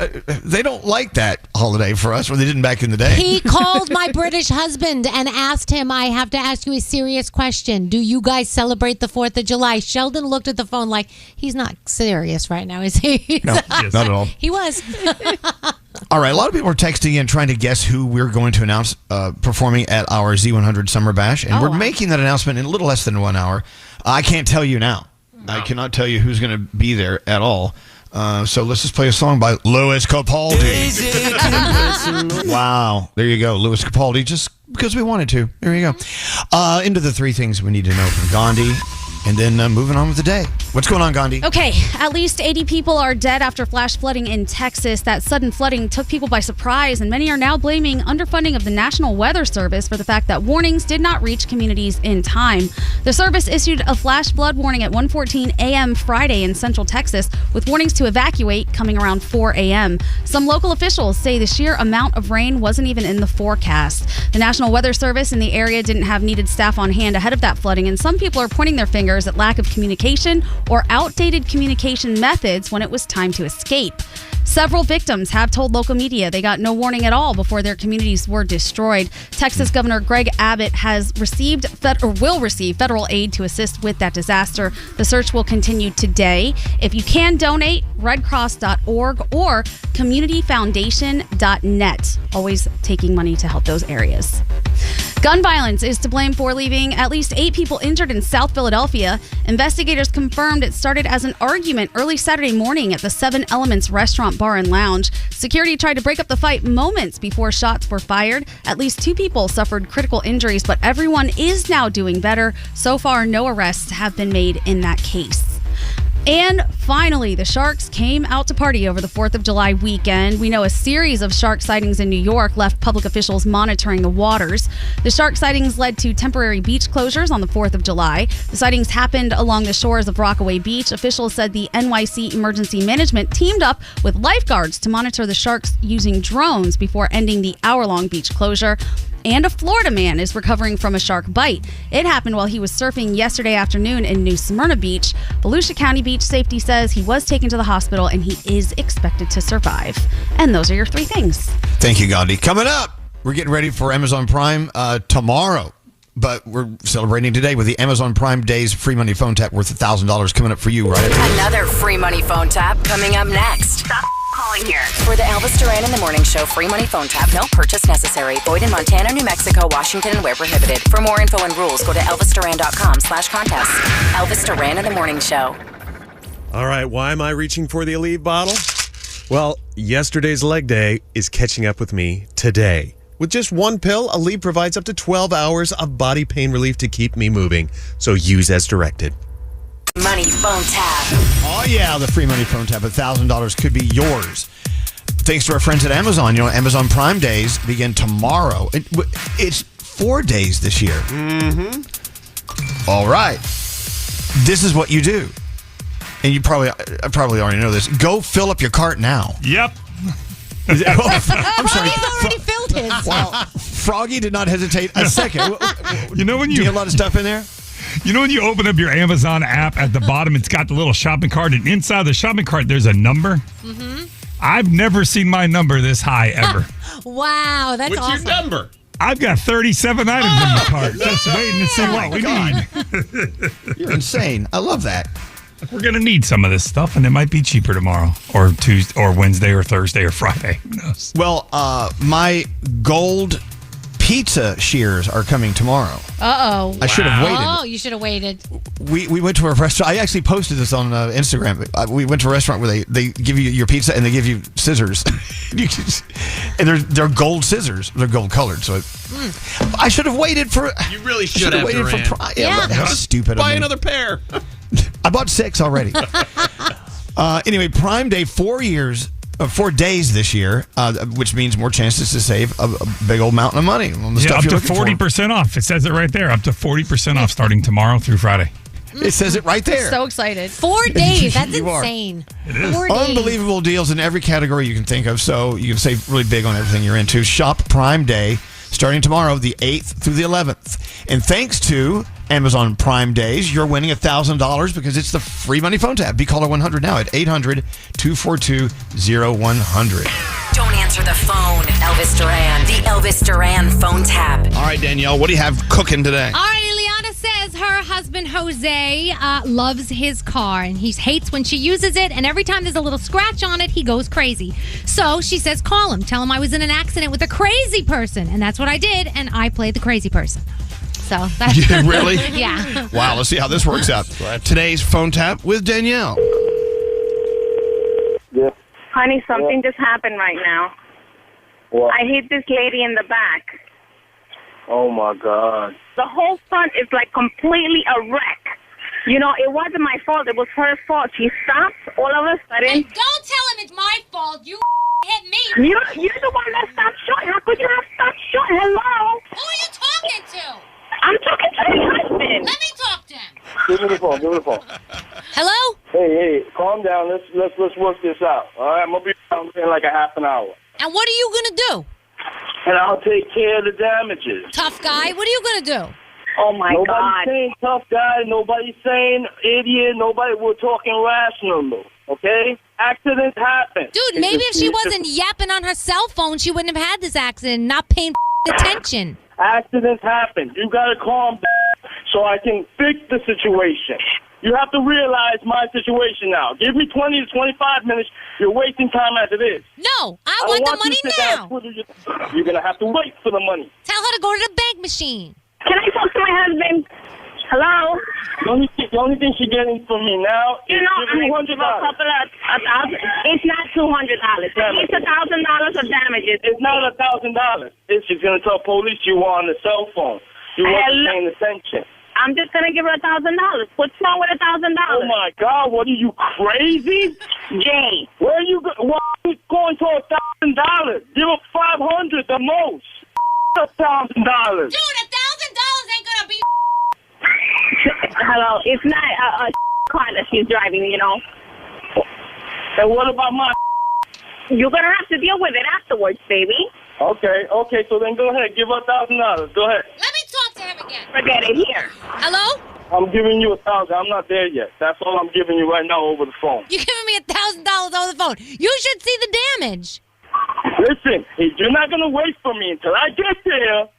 they don't like that holiday for us, or they didn't back in the day. He called my British husband and asked him, I have to ask you a serious question. Do you guys celebrate the 4th of July? Sheldon looked at the phone like, he's not serious right now, is he? No, not at all. He was. All right, a lot of people are texting in trying to guess who we're going to announce performing at our Z100 Summer Bash, and we're making that announcement in a little less than 1 hour. I can't tell you now. No. I cannot tell you who's going to be there at all. So let's just play a song by Louis Capaldi. Wow, there you go, Louis Capaldi, just because we wanted to. There you go. Into the three things we need to know from Gandhi. And then moving on with the day. What's going on, Gandhi? Okay, at least 80 people are dead after flash flooding in Texas. That sudden flooding took people by surprise, and many are now blaming underfunding of the National Weather Service for the fact that warnings did not reach communities in time. The service issued a flash flood warning at 1:14 a.m. Friday in central Texas, with warnings to evacuate coming around 4 a.m. Some local officials say the sheer amount of rain wasn't even in the forecast. The National Weather Service in the area didn't have needed staff on hand ahead of that flooding, and some people are pointing their fingers at lack of communication or outdated communication methods when it was time to escape. Several victims have told local media they got no warning at all before their communities were destroyed. Texas Governor Greg Abbott has received will receive federal aid to assist with that disaster. The search will continue today. If you can donate, redcross.org or communityfoundation.net. Always taking money to help those areas. Gun violence is to blame for leaving at least 8 people injured in South Philadelphia. Investigators confirmed it started as an argument early Saturday morning at the 7 Elements restaurant, bar, and lounge. Security tried to break up the fight moments before shots were fired. At least 2 people suffered critical injuries, but everyone is now doing better. So far, no arrests have been made in that case. And finally, the sharks came out to party over the 4th of July weekend. We know a series of shark sightings in New York left public officials monitoring the waters. The shark sightings led to temporary beach closures on the 4th of July. The sightings happened along the shores of Rockaway Beach. Officials said the NYC Emergency Management teamed up with lifeguards to monitor the sharks using drones before ending the hour-long beach closure. And a Florida man is recovering from a shark bite. It happened while he was surfing yesterday afternoon in New Smyrna Beach. Volusia County Beach Safety says he was taken to the hospital and he is expected to survive. And those are your 3 things. Thank you, Gandhi. Coming up, we're getting ready for Amazon Prime tomorrow. But we're celebrating today with the Amazon Prime Days free money phone tap worth $1,000 coming up for you right after. Another free money phone tap coming up next. Stop calling here. For the Elvis Duran in the Morning Show free money phone tap, no purchase necessary. Void in Montana, New Mexico, Washington, and where prohibited. For more info and rules, go to elvisduran.com/contest. Elvis Duran in the Morning Show. All right, why am I reaching for the Aleve bottle? Well, yesterday's leg day is catching up with me today. With just one pill, Aleve provides up to 12 hours of body pain relief to keep me moving. So use as directed. Money phone tap. Oh, yeah, the free money phone tap. $1,000 could be yours. Thanks to our friends at Amazon. You know, Amazon Prime Days begin tomorrow. It's 4 days this year. Mm-hmm. All right. This is what you do. And I probably already know this. Go fill up your cart now. Yep. I'm sorry. He's already filled his. Wow. Froggy did not hesitate a second. You know when Do you have a lot of stuff in there? You know when you open up your Amazon app, at the bottom it's got the little shopping cart, and inside the shopping cart there's a number? Mm-hmm. I've never seen my number this high ever. Wow, that's awesome. What's your number? I've got 37 items in the cart. Just waiting to see what we need. You're insane. I love that. We're going to need some of this stuff, and it might be cheaper tomorrow or Tuesday or Wednesday or Thursday or Friday. Who knows? Well, my gold pizza shears are coming tomorrow. Uh-oh. I should have waited. Oh, you should have waited. We went to a restaurant. I actually posted this on Instagram. We went to a restaurant where they give you your pizza and they give you scissors. And they're gold scissors. They're gold colored. So I should have waited for. You really should have waited Duran. for. Yeah. How stupid. Buy another pair. I bought 6 already. Anyway, Prime Day, 4 days this year, which means more chances to save a big old mountain of money on the stuff up you're to looking for. 40% off. It says it right there. Up to 40% off starting tomorrow through Friday. It says it right there. So excited. 4 days. That's You are. insane. It is. 4 days. Unbelievable deals in every category you can think of, so you can save really big on everything you're into. Shop Prime Day starting tomorrow, the 8th through the 11th. And thanks to Amazon Prime Days, you're winning $1,000 because it's the free money phone tap. Be caller 100 now at 800-242-0100. Don't answer the phone. Elvis Duran. The Elvis Duran phone tap. All right, Danielle, what do you have cooking today? All right, Ileana says her husband Jose loves his car and he hates when she uses it, and every time there's a little scratch on it, he goes crazy. So she says, call him. Tell him I was in an accident with a crazy person. And that's what I did, and I played the crazy person. So that's Yeah, really? Yeah. Wow, let's see how this works out. Today's phone tap with Danielle. Honey, something just happened right now. What? I hit this lady in the back. Oh my God. The whole front is like completely a wreck. You know, it wasn't my fault. It was her fault. She stopped all of a sudden. Hey, don't tell him it's my fault. You hit me. You're the one that stopped short. How could you have stopped short? Hello? Who are you talking to? I'm talking to my husband. Let me talk to him. Give me the phone. Give me the phone. Hello? Hey, calm down. Let's work this out. All right, I'm gonna be down in like a half an hour. And what are you going to do? And I'll take care of the damages. Tough guy, what are you going to do? Oh, my Nobody's God. saying tough guy. Nobody's saying idiot. Nobody. We're talking rational. Okay? Accidents happen. Dude, maybe if she wasn't yapping on her cell phone, she wouldn't have had this accident, not paying attention. Accidents happen. You gotta calm down so I can fix the situation. You have to realize my situation now. Give me 20 to 25 minutes. You're wasting time as it is. No, I want the money now. You're gonna have to wait for the money. Tell her to go to the bank machine. Can I talk to my husband? Hello? The only thing she's getting from me now is $200. It's not $200. It's $1,000 of damages. It's not $1,000. She's gonna tell police you were on the cell phone. You weren't paying attention. I'm just gonna give her $1,000. What's wrong with $1,000? Oh my God! What are you crazy? Jay. Where are you? Why are you going to $1,000? Give her $500 the most. $1,000. Dude, $1,000 ain't gonna be. Hello, it's not a car that she's driving, you know. And what about my? You're gonna have to deal with it afterwards, baby. Okay, so then go ahead, give her $1,000. Go ahead. Let me talk to him again. Forget it. Here. Hello? I'm giving you $1,000. I'm not there yet. That's all I'm giving you right now over the phone. You're giving me $1,000 over the phone. You should see the damage. Listen, you're not gonna wait for me until I get there.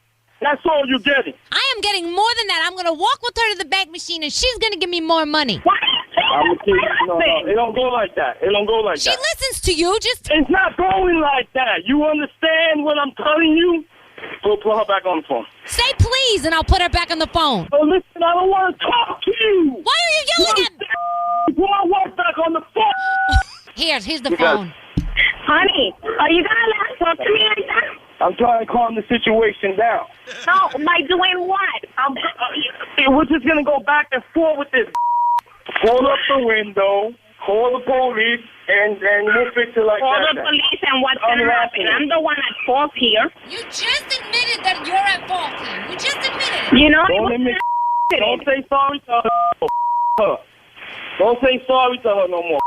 That's all you're getting. I am getting more than that. I'm going to walk with her to the bank machine, and she's going to give me more money. No, it don't go like that. It don't go like She that. listens to you. Just It's not going like that. You understand what I'm telling you? Go put her back on the phone. say please, and I'll put her back on the phone. Oh, listen, I don't want to talk to you. Why are you yelling at me? Put my wife back on the phone. Here's the You phone. Honey, are you gonna talk to me like that? I'm trying to calm the situation down. No, by doing what? We're just going to go back and forth with this. Roll up the window, call the police, and we'll fix it like Call that. the police and what's gonna happen? I'm the one at fault here. You just admitted that you're at fault here. You just admitted it. You know, Don't say sorry to her. Don't say sorry to her no more.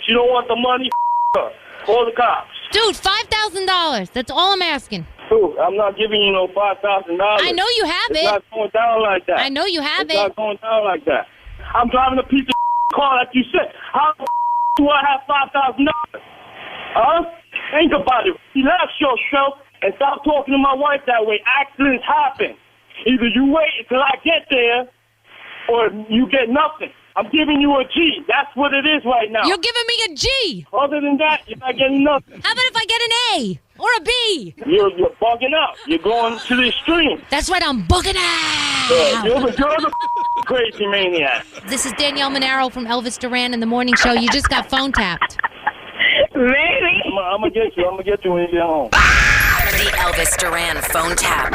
She don't want the money. Her. Call the cops. Dude, $5,000. That's all I'm asking. Dude, I'm not giving you no $5,000. I know you have It's it. not going down like that. I know you have it's it. It's not going down like that. I'm driving a piece of car like you said. How do I have $5,000? Huh? Think about it. Relax yourself and stop talking to my wife that way. Accidents happen. Either you wait until I get there or you get nothing. I'm giving you a G. That's what it is right now. You're giving me a G. Other than that, you're not getting nothing. How about if I get an A or a B? You're bugging out. You're going to the extreme. That's right, I'm bugging out. Yeah, you're the crazy maniac. This is Danielle Monaro from Elvis Duran in the Morning Show. You just got phone tapped. Really? I'm going to get you. I'm going to get you when you get home. The Elvis Duran phone tap.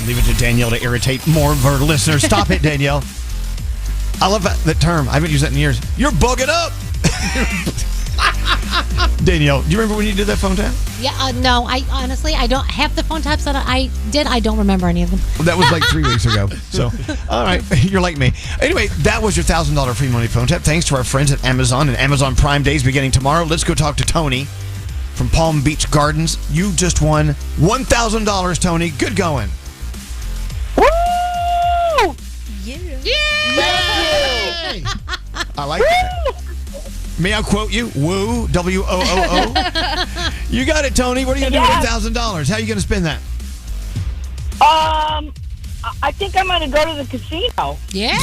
Leave it to Danielle to irritate more of her listeners. Stop it, Danielle. I love that term. I haven't used that in years. You're bugging up. Danielle, do you remember when you did that phone tap? Yeah, no, I honestly, I don't, half the phone taps that I did, I don't remember any of them. That was like 3 weeks ago. So, all right, you're like me. Anyway, that was your $1,000 free money phone tap. Thanks to our friends at Amazon and Amazon Prime Days beginning tomorrow. Let's go talk to Tony from Palm Beach Gardens. You just won $1,000, Tony. Good going. Woo! Yay! I like that. May I quote you? Woo, W-O-O-O. You got it, Tony. What are you going to do with $1,000? How are you going to spend that? I think I'm going to go to the casino. Yeah.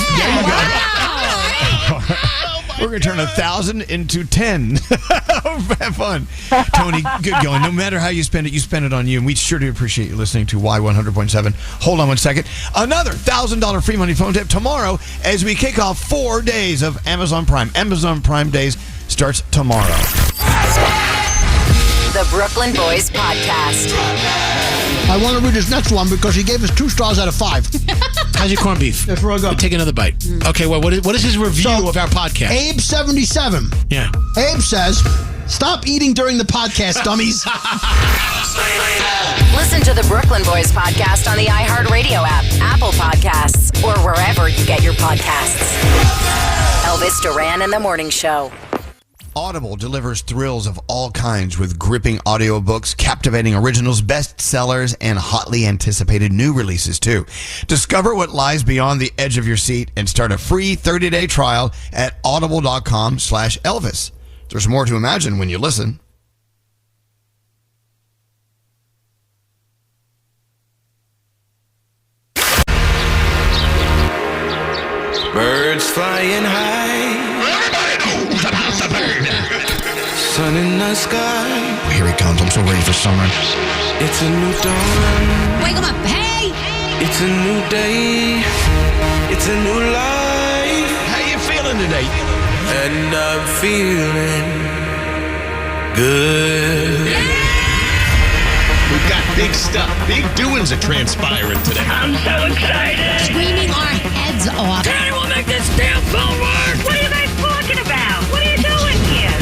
We're going to turn 1,000 into 10. Have fun. Tony, good going. No matter how you spend it on you. And we sure do appreciate you listening to Y100.7. Hold on one second. Another $1,000 free money phone tap tomorrow as we kick off 4 days of Amazon Prime. Amazon Prime Days starts tomorrow. The Brooklyn Boys Podcast. I want to read this next one because he gave us 2 stars out of 5. How's your corned beef? That's where I go. Take another bite. Okay, well, what is his review of our podcast? Abe77. Yeah. Abe says, stop eating during the podcast, dummies. Listen to the Brooklyn Boys Podcast on the iHeartRadio app, Apple Podcasts, or wherever you get your podcasts. Elvis Duran in the Morning Show. Audible delivers thrills of all kinds with gripping audiobooks, captivating originals, bestsellers, and hotly anticipated new releases too. Discover what lies beyond the edge of your seat and start a free 30-day trial at audible.com/Elvis. There's more to imagine when you listen. Birds flying high. It's about to burn. Sun in the sky. Oh, here he comes. I'm so ready for summer. It's a new dawn. Wake him up. Hey! It's a new day. It's a new life. How you feeling today? And I'm feeling good. We've got big stuff. Big doings are transpiring today. I'm so excited. Screaming our heads off. Can anyone make this damn phone work? What are you guys talking about? What are you doing here?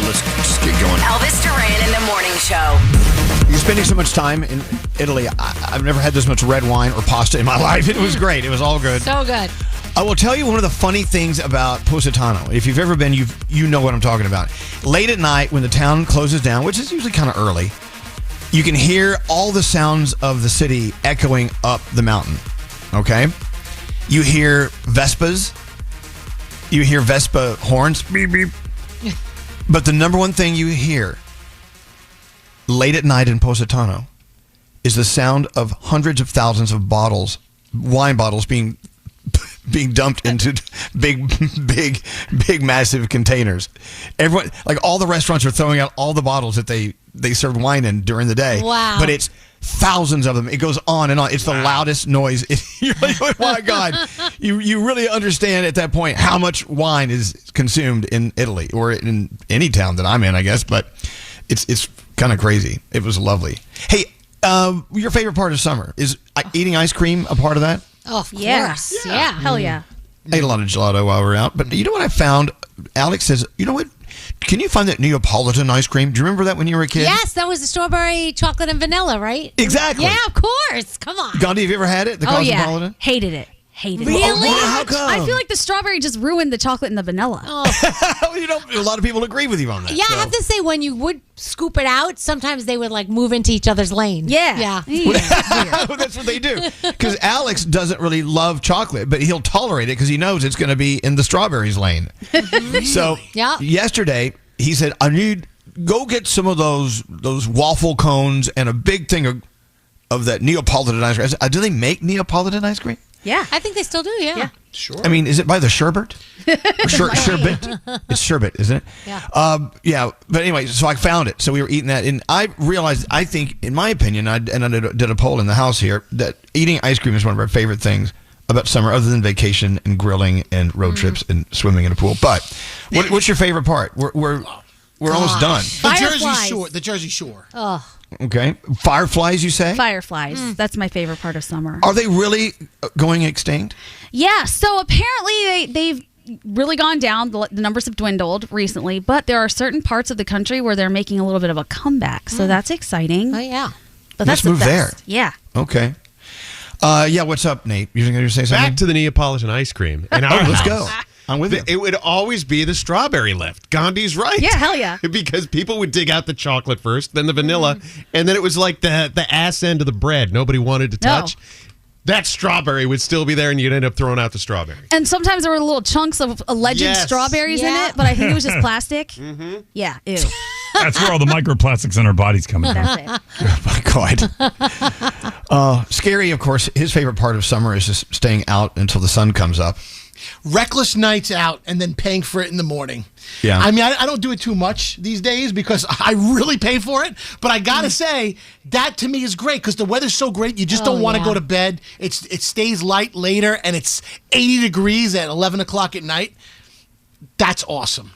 Let's just get going. Elvis Duran in the morning show. You're spending so much time in Italy. I've never had this much red wine or pasta in my life. It was great. It was all good. So good. I will tell you one of the funny things about Positano. If you've ever been, you know what I'm talking about. Late at night when the town closes down, which is usually kind of early, you can hear all the sounds of the city echoing up the mountain. Okay? You hear Vespas. You hear Vespa horns. Beep, beep. But the number one thing you hear late at night in Positano is the sound of hundreds of thousands of wine bottles being dumped into big, massive containers. Everyone, like all the restaurants are throwing out all the bottles that they served wine in during the day. Wow. But it's thousands of them. It goes on and on. It's the loudest noise. You're like, oh my God. You really understand at that point how much wine is consumed in Italy or in any town that I'm in, I guess. But it's kind of crazy. It was lovely. Hey, your favorite part of summer, is eating ice cream a part of that? Oh, of course. Yeah. Hell yeah. I ate a lot of gelato while we were out. But you know what I found? Alex says, you know what? Can you find that Neapolitan ice cream? Do you remember that when you were a kid? Yes, that was the strawberry, chocolate, and vanilla, right? Exactly. Yeah, of course. Come on. Gandhi, have you ever had it? The Cosmopolitan? Hated it. Hated Really? it. How come? I feel like the strawberry just ruined the chocolate and the vanilla. A lot of people agree with you on that. Yeah, I have to say, when you would scoop it out, sometimes they would like move into each other's lane. Yeah. That's what they do. Because Alex doesn't really love chocolate, but he'll tolerate it because he knows it's going to be in the strawberries lane. So yesterday, he said, go get some of those waffle cones and a big thing of that Neapolitan ice cream. I said, do they make Neapolitan ice cream? Yeah. I think they still do, yeah. Sure. I mean, is it by the sherbet? Sherbet? It's sherbet, isn't it? Yeah. But anyway, so I found it. So we were eating that. And I realized, I think, in my opinion, I did a poll in the house here, that eating ice cream is one of our favorite things about summer, other than vacation and grilling and road trips and swimming in a pool. But what's your favorite part? We're almost done. The Jersey Shore. Oh. Okay. Fireflies, you say? Fireflies. That's my favorite part of summer. Are they really going extinct? Yeah. So apparently they've really gone down. The numbers have dwindled recently, but there are certain parts of the country where they're making a little bit of a comeback. So that's exciting. Oh, yeah. But Let's that's move the there. best. Yeah. Okay. What's up, Nate? You're going to say something? Back to the Neapolitan ice cream. And let's go. I'm with you. It would always be the strawberry lift. Gandhi's right. Yeah, hell yeah. Because people would dig out the chocolate first, then the vanilla, and then it was like the ass end of the bread nobody wanted to touch. That strawberry would still be there, and you'd end up throwing out the strawberry. And sometimes there were little chunks of alleged strawberries in it, but I think it was just plastic. Mm-hmm. Yeah, ew. That's where all the microplastics in our bodies come from. That's it. Oh, my God. Scary, of course, his favorite part of summer is just staying out until the sun comes up. Reckless nights out and then paying for it in the morning. Yeah. I mean, I don't do it too much these days because I really pay for it. But I got to say, that to me is great because the weather's so great. You just don't want to go to bed. It stays light later and it's 80 degrees at 11 o'clock at night. That's awesome.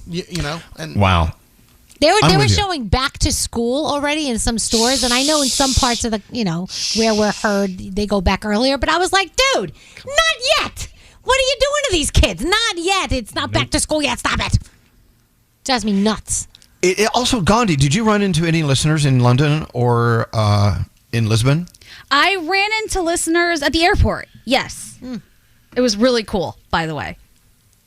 You know? And wow. They were showing back to school already in some stores, and I know in some parts of the, where we're heard, they go back earlier, but I was like, dude, not yet. What are you doing to these kids? Not yet. It's not back to school yet. Stop it. Drives me nuts. Also, Gandhi, did you run into any listeners in London or in Lisbon? I ran into listeners at the airport. Yes. It was really cool, by the way.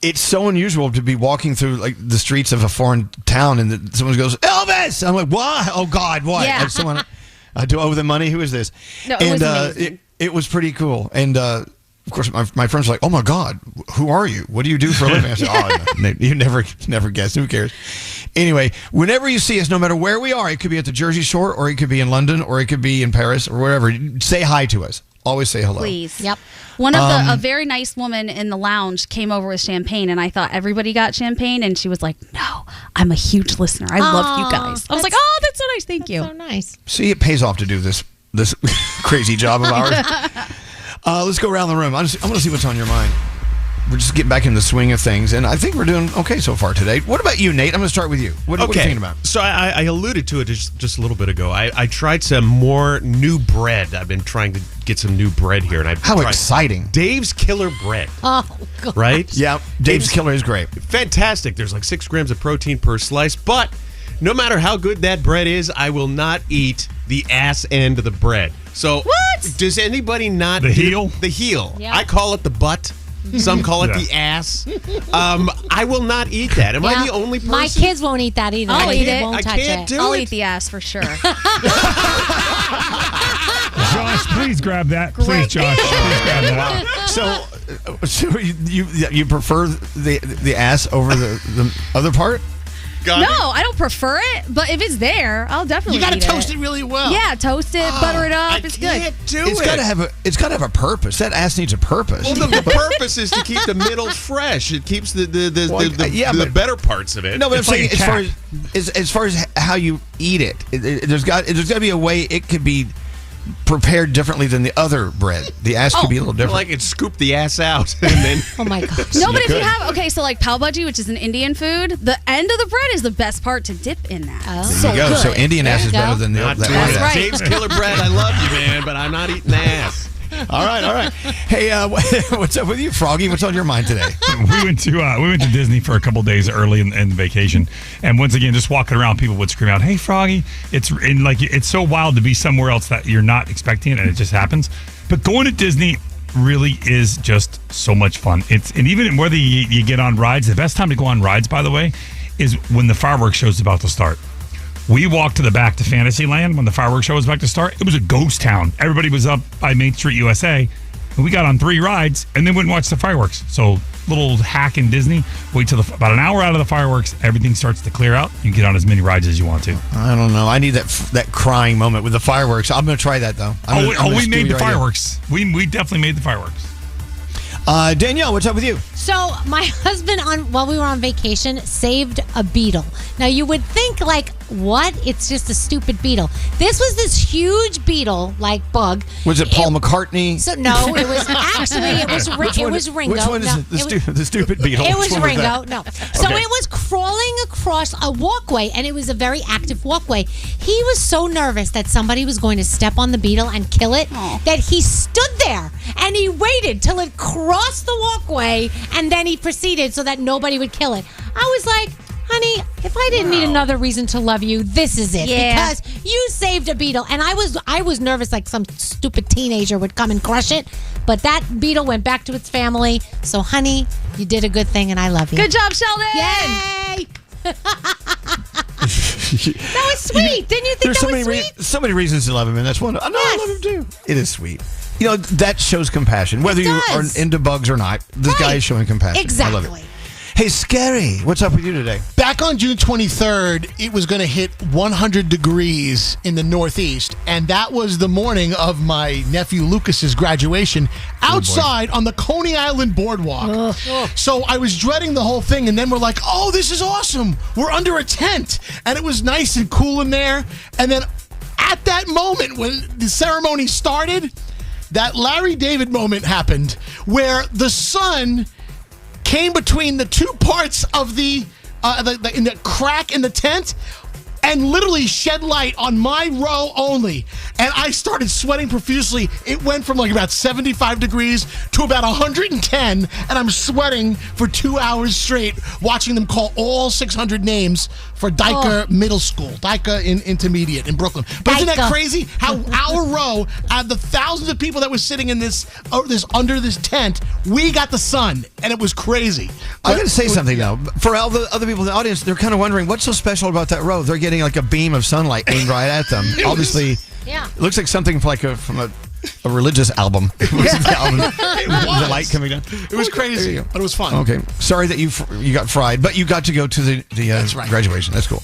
It's so unusual to be walking through like the streets of a foreign town and someone goes, Elvis! I'm like, what? Oh, God, what? Yeah. Someone, do I owe them money? Who is this? No, it was amazing. It was pretty cool. And, of course, my friends were like, oh, my God, who are you? What do you do for a living? I said, no, you never guess. Who cares? Anyway, whenever you see us, no matter where we are, it could be at the Jersey Shore or it could be in London or it could be in Paris or wherever. Say hi to us. Always say hello. Please. Yep. One of a very nice woman in the lounge came over with champagne, and I thought everybody got champagne, and she was like, no, I'm a huge listener. I love you guys. I was like, oh, that's so nice. Thank you. So nice. See, it pays off to do this crazy job of ours. Let's go around the room. I want to see what's on your mind. we're just getting back in the swing of things, and I think we're doing okay so far today. What about you, Nate? I'm going to start with you. What are you thinking about? So I alluded to it just a little bit ago. I tried some more new bread. I've been trying to get some new bread here, and How exciting! Dave's Killer Bread. Oh, God. Right? Yeah, Dave's Killer is great. Fantastic. There's like 6 grams of protein per slice, but no matter how good that bread is, I will not eat the ass end of the bread. So, what? Does anybody not The heel? The heel. Yeah. I call it the butt. Some call it the ass. I will not eat that. Am I the only person? My kids won't eat that either. I'll eat it. Won't I touch can't it. do I'll it. eat the ass for sure. Josh, please grab that. Please, Josh. Please grab that. So you prefer the ass over the other part? No, I don't prefer it, but if it's there, I'll definitely You got to eat toast it really well. Yeah, toast it, butter it up. It's good. It's got to have a purpose. That ass needs a purpose. Well, the purpose is to keep the middle fresh. It keeps the better parts of it. No, but It's I'm like saying a cat. as far as how you eat it, there's got to be a way it could be prepared differently than the other bread. The ass could be a little different. Like it scoop the ass out and then. Oh my gosh. No, but if you have, so like pav bhaji, which is an Indian food, the end of the bread is the best part to dip in that. There you go. Good. So Indian ass is better than the Not that doing other it. ass. Dave's Killer Bread. I love you, man, but I'm not eating the ass. All right. Hey, what's up with you, Froggy? What's on your mind today? we went to Disney for a couple days early in vacation, and once again, just walking around, people would scream out, "Hey, Froggy!" It's so wild to be somewhere else that you're not expecting it, and it just happens. But going to Disney really is just so much fun. And even whether you get on rides, the best time to go on rides, by the way, is when the fireworks show is about to start. We walked to the back to Fantasyland when the fireworks show was about to start. It was a ghost town. Everybody was up by Main Street, USA. And we got on 3 rides and then went and watched the fireworks. So little hack in Disney. Wait till about an hour out of the fireworks. Everything starts to clear out. You can get on as many rides as you want to. I don't know. I need that crying moment with the fireworks. I'm going to try that, though. We made the fireworks. We definitely made the fireworks. Danielle, what's up with you? So my husband, while we were on vacation, saved a beetle. Now you would think what? It's just a stupid beetle. This was this huge beetle, bug. Was it Paul McCartney? So no, it was Ringo. Which one is the stupid beetle? It was Ringo. Was no. So it was crawling across a walkway, and it was a very active walkway. He was so nervous that somebody was going to step on the beetle and kill it that he stood there and he waited till it crossed the walkway, and then he proceeded so that nobody would kill it. I was like, honey, if I didn't need another reason to love you, this is it. Yeah. Because you saved a beetle. And I was nervous like some stupid teenager would come and crush it. But that beetle went back to its family. So, honey, you did a good thing and I love you. Good job, Sheldon. Yay! That was sweet. Didn't you think that was sweet? So many reasons to love him, and that's one. I love him too. It is sweet. You know, that shows compassion. Whether you are into bugs or not, this guy is showing compassion. Exactly. I love it. Hey, Scary, what's up with you today? Back on June 23rd, it was going to hit 100 degrees in the Northeast, and that was the morning of my nephew Lucas's graduation outside on the Coney Island boardwalk. So I was dreading the whole thing, and then we're like, oh, this is awesome. We're under a tent, and it was nice and cool in there. And then at that moment when the ceremony started, that Larry David moment happened where the sun came between the 2 parts of in the crack in the tent and literally shed light on my row only. And I started sweating profusely. It went from about 75 degrees to about 110, and I'm sweating for 2 hours straight watching them call all 600 names for Dyker Middle School, Dyker Intermediate in Brooklyn. But isn't that crazy how our row, out of the thousands of people that were sitting in this under this tent, we got the sun, and it was crazy. I got to say something, though. For all the other people in the audience, they're kind of wondering, what's so special about that row? They're getting like a beam of sunlight aimed right at them. Obviously, it looks like something from a religious album. It was the album. The light coming down. It was crazy, but it was fun. Okay. Sorry that you got fried, but you got to go to the graduation. That's cool.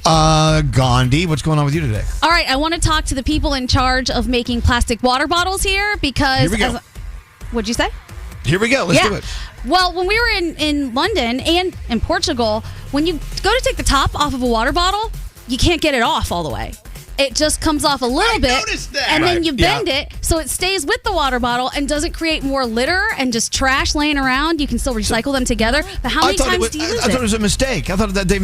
Gandhi, what's going on with you today? All right, I want to talk to the people in charge of making plastic water bottles here because... Here we go. What'd you say? Here we go. Let's do it. Well, when we were in London and in Portugal, when you go to take the top off of a water bottle, you can't get it off all the way. it just comes off a little bit. And then you bend it so it stays with the water bottle and doesn't create more litter and just trash laying around. You can still recycle them together. But how many times do you lose I thought it was a mistake. I thought that they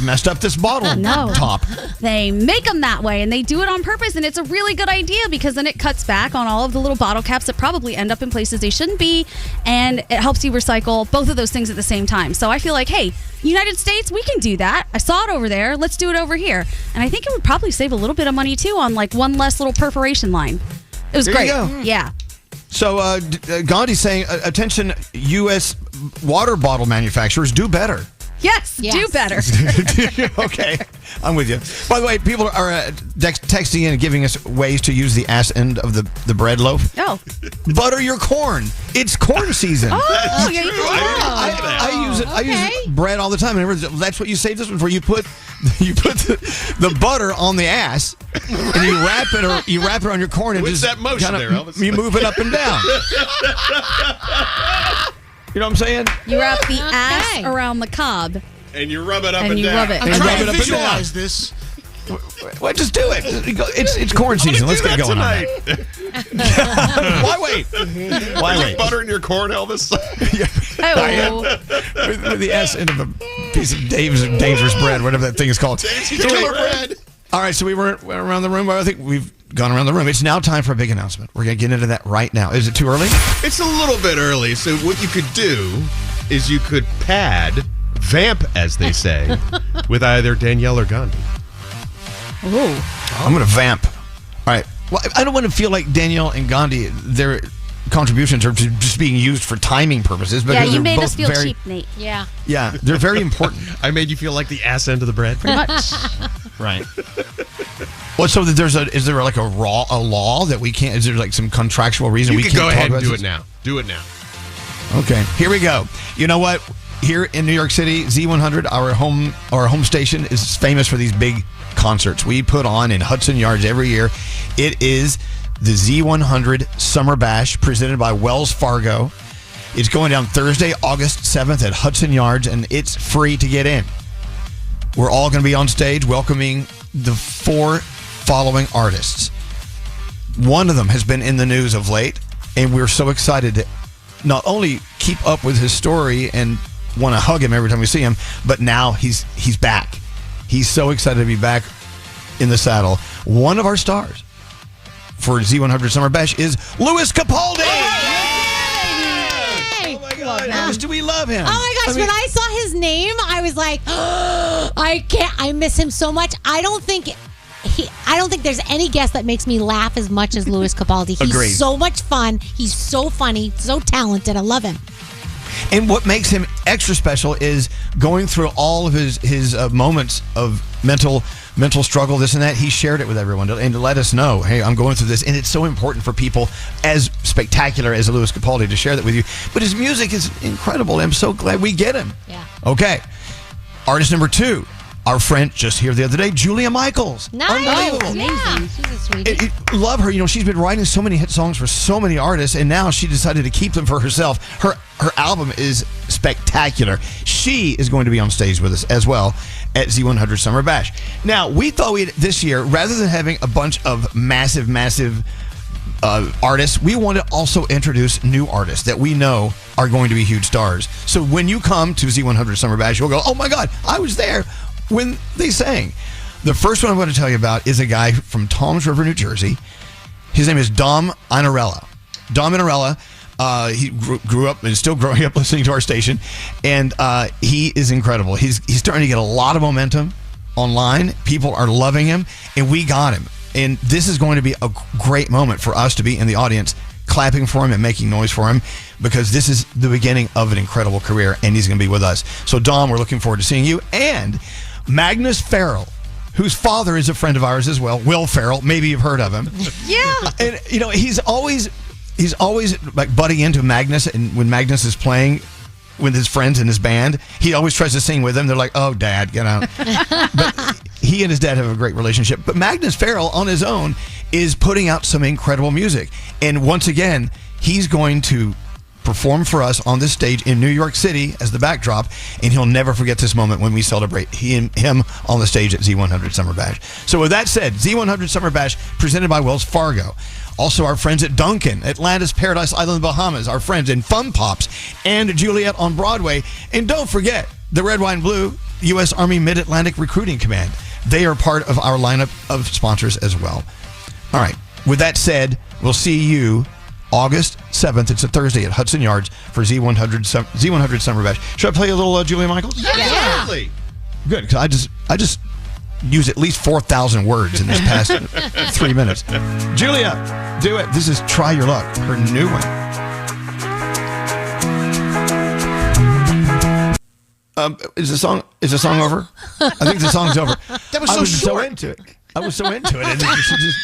messed up this bottle top. They make them that way, and they do it on purpose, and it's a really good idea because then it cuts back on all of the little bottle caps that probably end up in places they shouldn't be, and it helps you recycle both of those things at the same time. So I feel like, hey, United States, we can do that. I saw it over there. Let's do it over here. And I think it would probably save a little bit of money, too, on like one less little perforation line. It was There great. you go. Yeah. So Gandhi's saying, attention, U.S. water bottle manufacturers, do better. Yes, do better. Okay, I'm with you. By the way, people are texting in and giving us ways to use the ass end of the bread loaf. Oh. Butter your corn. It's corn season. Oh, yeah, you can do that. I use it. I use bread all the time. And that's what you save this one for. You put the butter on the ass, and you wrap it on your corn, and What's just that motion kinda, there, Elvis? You move it up and down. You know what I'm saying? You wrap the ass around the cob. And you rub it up And and you down. rub it. I'm And trying rub to it up and visualize down. this. Well, just do it. It's corn season. Let's get going on that. Why wait? Why Are you wait? buttering your corn, Elvis? With the S end of a piece of Dave's dangerous bread, whatever that thing is called. Killer bread. All right, so we went around the room. I think we've gone around the room. It's now time for a big announcement. We're going to get into that right now. Is it too early? It's a little bit early, so what you could do is you could vamp, as they say, with either Danielle or Gandhi. Ooh. I'm going to vamp. All right. Well, I don't want to feel like Danielle and Gandhi, their contributions are just being used for timing purposes. Yeah, you they're made both us feel very, cheap, Nate. Yeah. Yeah, they're very important. I made you feel like the ass end of the bread. Pretty much. Right. Well, so is there like a law that we can't? Is there like some contractual reason we You can't can go talk ahead and about do this? it now. Do it now. Okay, here we go. You know what? Here in New York City, Z100, our home station, is famous for these big concerts we put on in Hudson Yards every year. It is the Z100 Summer Bash presented by Wells Fargo. It's going down Thursday, August 7th at Hudson Yards, and it's free to get in. We're all going to be on stage welcoming the 4 following artists. One of them has been in the news of late, and we're so excited to not only keep up with his story and want to hug him every time we see him, but now he's back. He's so excited to be back in the saddle. One of our stars for Z100 Summer Bash is Louis Capaldi. Oh my God, how much do we love him? Oh my gosh, when I saw his name, I was like, I miss him so much. I don't think there's any guest that makes me laugh as much as Louis Capaldi. He's Agreed. so much fun. He's so funny, so talented. I love him. And what makes him extra special is going through all of his moments of mental struggle, this and that. He shared it with everyone and to let us know, hey, I'm going through this. And it's so important for people as spectacular as Louis Capaldi to share that with you. But his music is incredible. I'm so glad we get him. Yeah. Okay. Artist number 2, our friend just here the other day, Julia Michaels. Nice. Unbelievable. Yeah, she's a sweetie. Love her. You know, she's been writing so many hit songs for so many artists, and now she decided to keep them for herself. Her album is spectacular. She is going to be on stage with us as well at Z100 Summer Bash. Now, we thought this year, rather than having a bunch of massive artists, we want to also introduce new artists that we know are going to be huge stars. So when you come to Z100 Summer Bash, you'll go, oh my God, I was there when they sang. The first one I'm going to tell you about is a guy from Toms River, New Jersey. His name is Dom Inarella. Dom Inarella, he grew up and is still growing up listening to our station, and he is incredible. He's starting to get a lot of momentum online. People are loving him, and we got him. And this is going to be a great moment for us to be in the audience clapping for him and making noise for him, because this is the beginning of an incredible career, and he's going to be with us. So, Dom, we're looking forward to seeing you. And Magnus Farrell, whose father is a friend of ours as well, Will Ferrell. Maybe you've heard of him. Yeah. And, you know, he's always like butting into Magnus, and when Magnus is playing with his friends in his band, he always tries to sing with them. They're like, oh, Dad, get out. But he and his dad have a great relationship. But Magnus Farrell, on his own, is putting out some incredible music. And once again, he's going to perform for us on this stage in New York City as the backdrop, and he'll never forget this moment when we celebrate him on the stage at Z100 Summer Bash. So with that said, Z100 Summer Bash presented by Wells Fargo. Also our friends at Duncan, Atlantis Paradise Island, Bahamas, our friends in Fun Pops and Juliet on Broadway. And don't forget, the Red, White, and Blue U.S. Army Mid-Atlantic Recruiting Command. They are part of our lineup of sponsors as well. All right. With that said, we'll see you August 7th. It's a Thursday at Hudson Yards for Z100 Summer Bash. Should I play a little Julia Michaels? Yeah. Absolutely. Good, because I just used at least 4,000 words in this past 3 minutes. Julia, do it. This is Try Your Luck, her new one. Is the song over? I think the song's over. That was so short. So into it. I was so into it. And she just,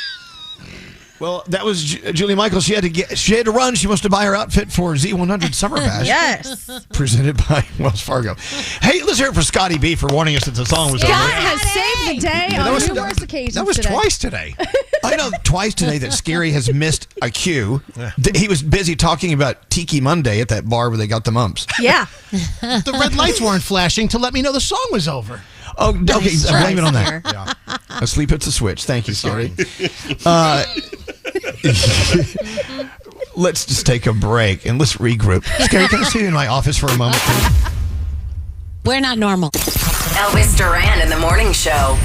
well, that was Julia Michaels. She had to run. She wants to buy her outfit for Z100 Summer Bash. Yes. Presented by Wells Fargo. Hey, let's hear it for Scotty B for warning us that the song was over. Scott has saved the day on numerous occasions. That was today. twice today. I know twice today that Scary has missed a cue. He was busy talking about Tiki Monday at that bar where they got the mumps. Yeah. The red lights weren't flashing to let me know the song was over. Oh, okay. Blame it on that. Yeah. Asleep hits a switch. Thank you, Scary. Let's just take a break and let's regroup. Scary, can I see you in my office for a moment, please? We're not normal. Elvis Duran in the Morning Show.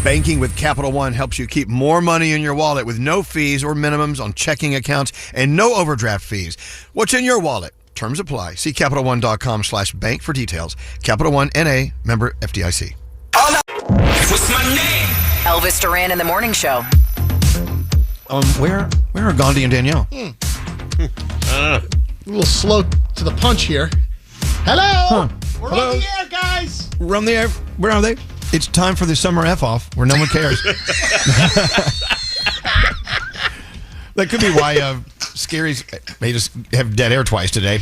Banking with Capital One helps you keep more money in your wallet with no fees or minimums on checking accounts and no overdraft fees. What's in your wallet? Terms apply. See CapitalOne.com/bank for details. Capital One N.A. member FDIC. What's my name? Elvis Duran in the Morning Show. Where are Gandhi and Danielle? A little slow to the punch here. Hello! We're on the air, guys! We're on the air. Where are they? It's time for the summer F off where no one cares. That could be why Scary's made us have dead air twice today.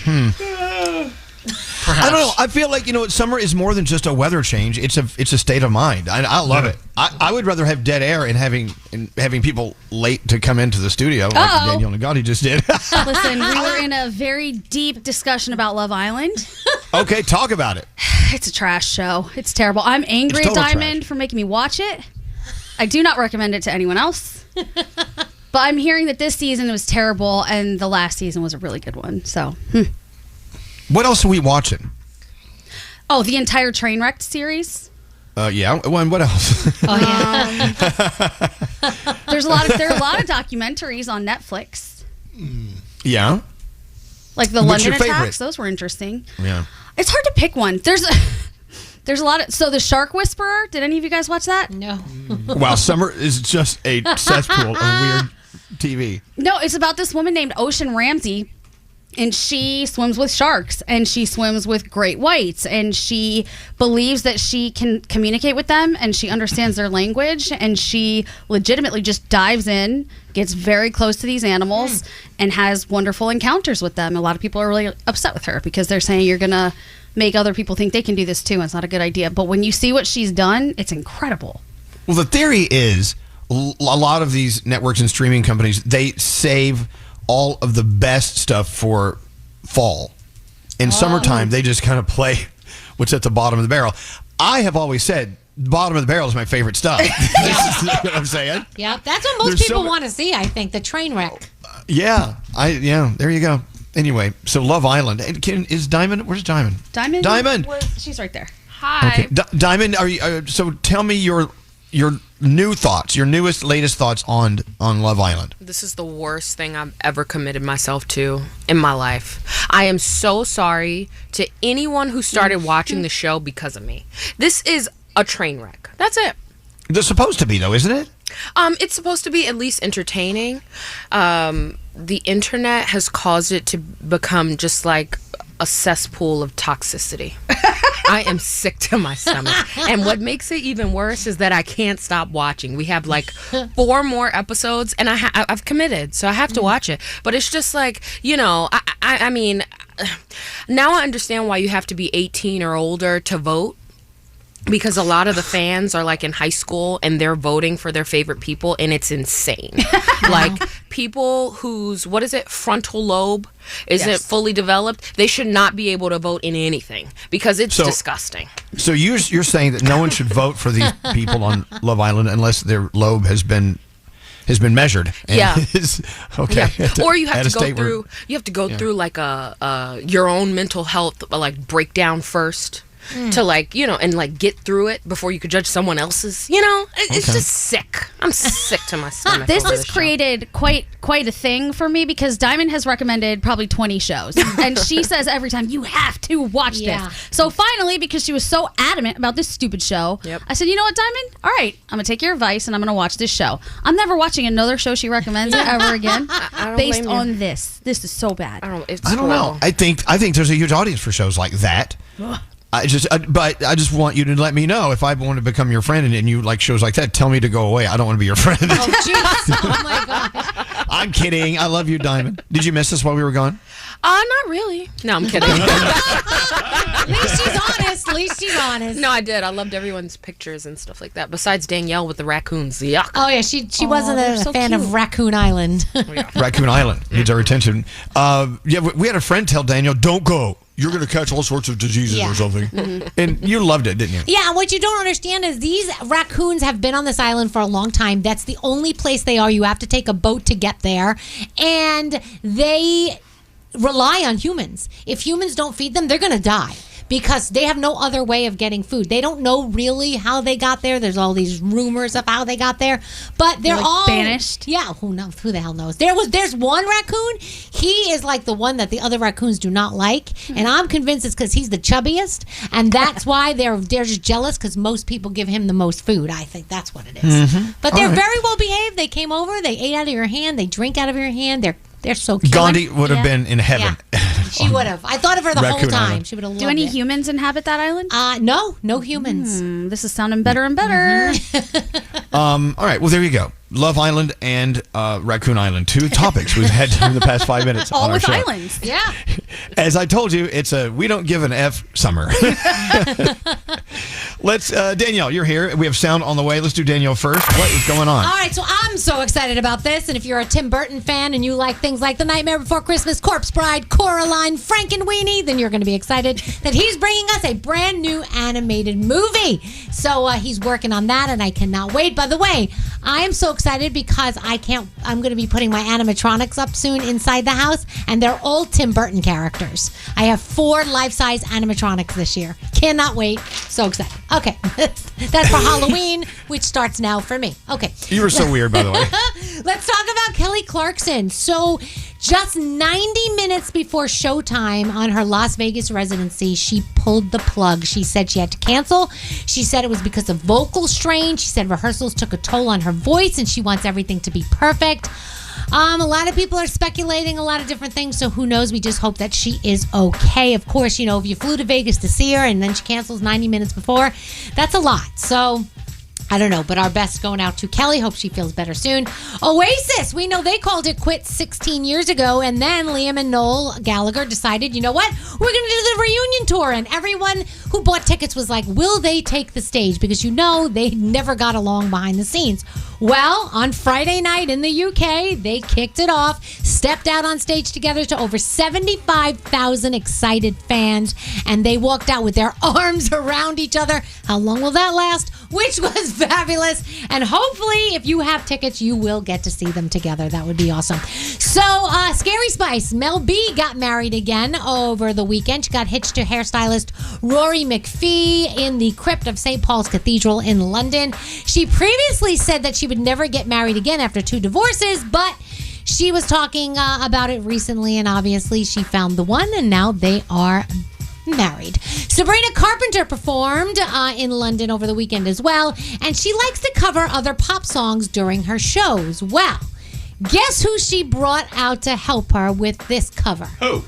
I don't know. I feel like, summer is more than just a weather change. It's a state of mind. I love it. I would rather have dead air and having people late to come into the studio like Danielle and Gandhi just did. Listen, we were in a very deep discussion about Love Island. Okay, talk about it. It's a trash show. It's terrible. I'm angry at Diamond for making me watch it. I do not recommend it to anyone else. But I'm hearing that this season was terrible and the last season was a really good one. So, What else are we watching? Oh, the entire Trainwreck series. Yeah. What else? Oh yeah. There are a lot of documentaries on Netflix. Yeah. Like the What's London your favorite? attacks. Those were interesting. Yeah. It's hard to pick one. There's a lot of. So the Shark Whisperer. Did any of you guys watch that? No. Wow, summer is just a cesspool of weird TV. No, it's about this woman named Ocean Ramsey. And she swims with sharks and she swims with great whites and she believes that she can communicate with them and she understands their language and she legitimately just dives in, gets very close to these animals and has wonderful encounters with them. A lot of people are really upset with her because they're saying you're going to make other people think they can do this too and it's not a good idea. But when you see what she's done, it's incredible. Well, the theory is a lot of these networks and streaming companies, they save all of the best stuff for fall. In summertime, they just kind of play what's at the bottom of the barrel. I have always said bottom of the barrel is my favorite stuff. You know what I'm saying? Yeah, that's what most people want to see, I think, the train wreck. Yeah, there you go. Anyway, so Love Island. Is Diamond, where's Diamond? Diamond? She's right there. Hi. Okay. Diamond, are you, so tell me your new thoughts, your latest thoughts on Love Island. This is the worst thing I've ever committed myself to in my life. I am so sorry to anyone who started watching the show because of me. This is a train wreck. That's it. They're supposed to be, though, isn't it? It's supposed to be at least entertaining. The internet has caused it to become just like a cesspool of toxicity. I am sick to my stomach. And what makes it even worse is that I can't stop watching. We have like 4 more episodes and I've committed, so I have to watch it. But it's just like, I mean, now I understand why you have to be 18 or older to vote. because a lot of the fans are like in high school and they're voting for their favorite people, and it's insane. Like people whose frontal lobe isn't fully developed, they should not be able to vote in anything because it's disgusting. So you're saying that no one should vote for these people on Love Island unless their lobe has been measured. And okay. Yeah. Or you have to go through like your own mental health like breakdown first. To and get through it before you could judge someone else's. It's just sick. I'm sick to my stomach. This has created quite a thing for me because Diamond has recommended probably 20 shows, and she says every time you have to watch this. So finally, because she was so adamant about this stupid show, I said, you know what, Diamond? All right, I'm gonna take your advice and I'm gonna watch this show. I'm never watching another show she recommends ever again based on this. This is so bad. I don't know. I think there's a huge audience for shows like that. I just want you to let me know if I want to become your friend and you like shows like that. Tell me to go away. I don't want to be your friend. Oh, jeez. Oh, my God. I'm kidding. I love you, Diamond. Did you miss us while we were gone? Not really. No, I'm kidding. At least she's honest. No, I did. I loved everyone's pictures and stuff like that. Besides Danielle with the raccoons. Yuck. Oh, yeah. She wasn't a fan of Raccoon Island. Raccoon Island needs our attention. We had a friend tell Danielle, don't go. You're going to catch all sorts of diseases or something. Mm-hmm. And you loved it, didn't you? Yeah, what you don't understand is these raccoons have been on this island for a long time. That's the only place they are. You have to take a boat to get there. And they rely on humans. If humans don't feed them, they're going to die. Because they have no other way of getting food. They don't know really how they got there. There's all these rumors of how they got there. But they're all banished. Yeah, who the hell knows? There's one raccoon. He is like the one that the other raccoons do not like. And I'm convinced it's because he's the chubbiest. And that's why they're just jealous because most people give him the most food. I think that's what it is. Mm-hmm. But they're very well behaved. They came over. They ate out of your hand. They drink out of your hand. They're so cute. Gandhi would have been in heaven. Yeah. She would have. I thought of her the whole time. Island. She would have loved Do any it. humans inhabit that island? No humans. This is sounding better and better. All right, well, there you go. Love Island and Raccoon Island, 2 topics we've had in the past 5 minutes All on our with show. islands. Yeah. As I told you, it's a we don't give an F summer. Let's, Danielle, you're here. We have sound on the way. Let's do Danielle first. What is going on? All right, so I'm so excited about this. And if you're a Tim Burton fan and you like things like The Nightmare Before Christmas, Corpse Bride, Coraline, Frankenweenie, then you're going to be excited that he's bringing us a brand new animated movie. So he's working on that, and I cannot wait. By the way, I am so excited because I'm going to be putting my animatronics up soon inside the house, and they're all Tim Burton characters. I have 4 life-size animatronics this year. Cannot wait. So excited. Okay. That's for Halloween, which starts now for me. Okay. You were so weird, by the way. Let's talk about Kelly Clarkson. So just 90 minutes before showtime on her Las Vegas residency, she pulled the plug. She said she had to cancel. She said it was because of vocal strain. She said rehearsals took a toll on her voice and she wants everything to be perfect. A lot of people are speculating a lot of different things, so who knows? We just hope that she is okay. Of course, if you flew to Vegas to see her and then she cancels 90 minutes before, that's a lot. So I don't know, but our best going out to Kelly. Hope she feels better soon. Oasis, we know they called it quits 16 years ago, and then Liam and Noel Gallagher decided, you know what? We're going to do the reunion tour, and everyone who bought tickets was like, will they take the stage? Because they never got along behind the scenes. Well, on Friday night in the UK, they kicked it off, stepped out on stage together to over 75,000 excited fans, and they walked out with their arms around each other. How long will that last? Which was fabulous. And hopefully, if you have tickets, you will get to see them together. That would be awesome. So, Scary Spice, Mel B got married again over the weekend. She got hitched to hairstylist Rory McPhee in the crypt of St. Paul's Cathedral in London. She previously said that she would never get married again after 2 divorces, but she was talking about it recently, and obviously she found the one, and now they are married. Sabrina Carpenter performed in London over the weekend as well, and she likes to cover other pop songs during her shows. Well, guess who she brought out to help her with this cover? Who?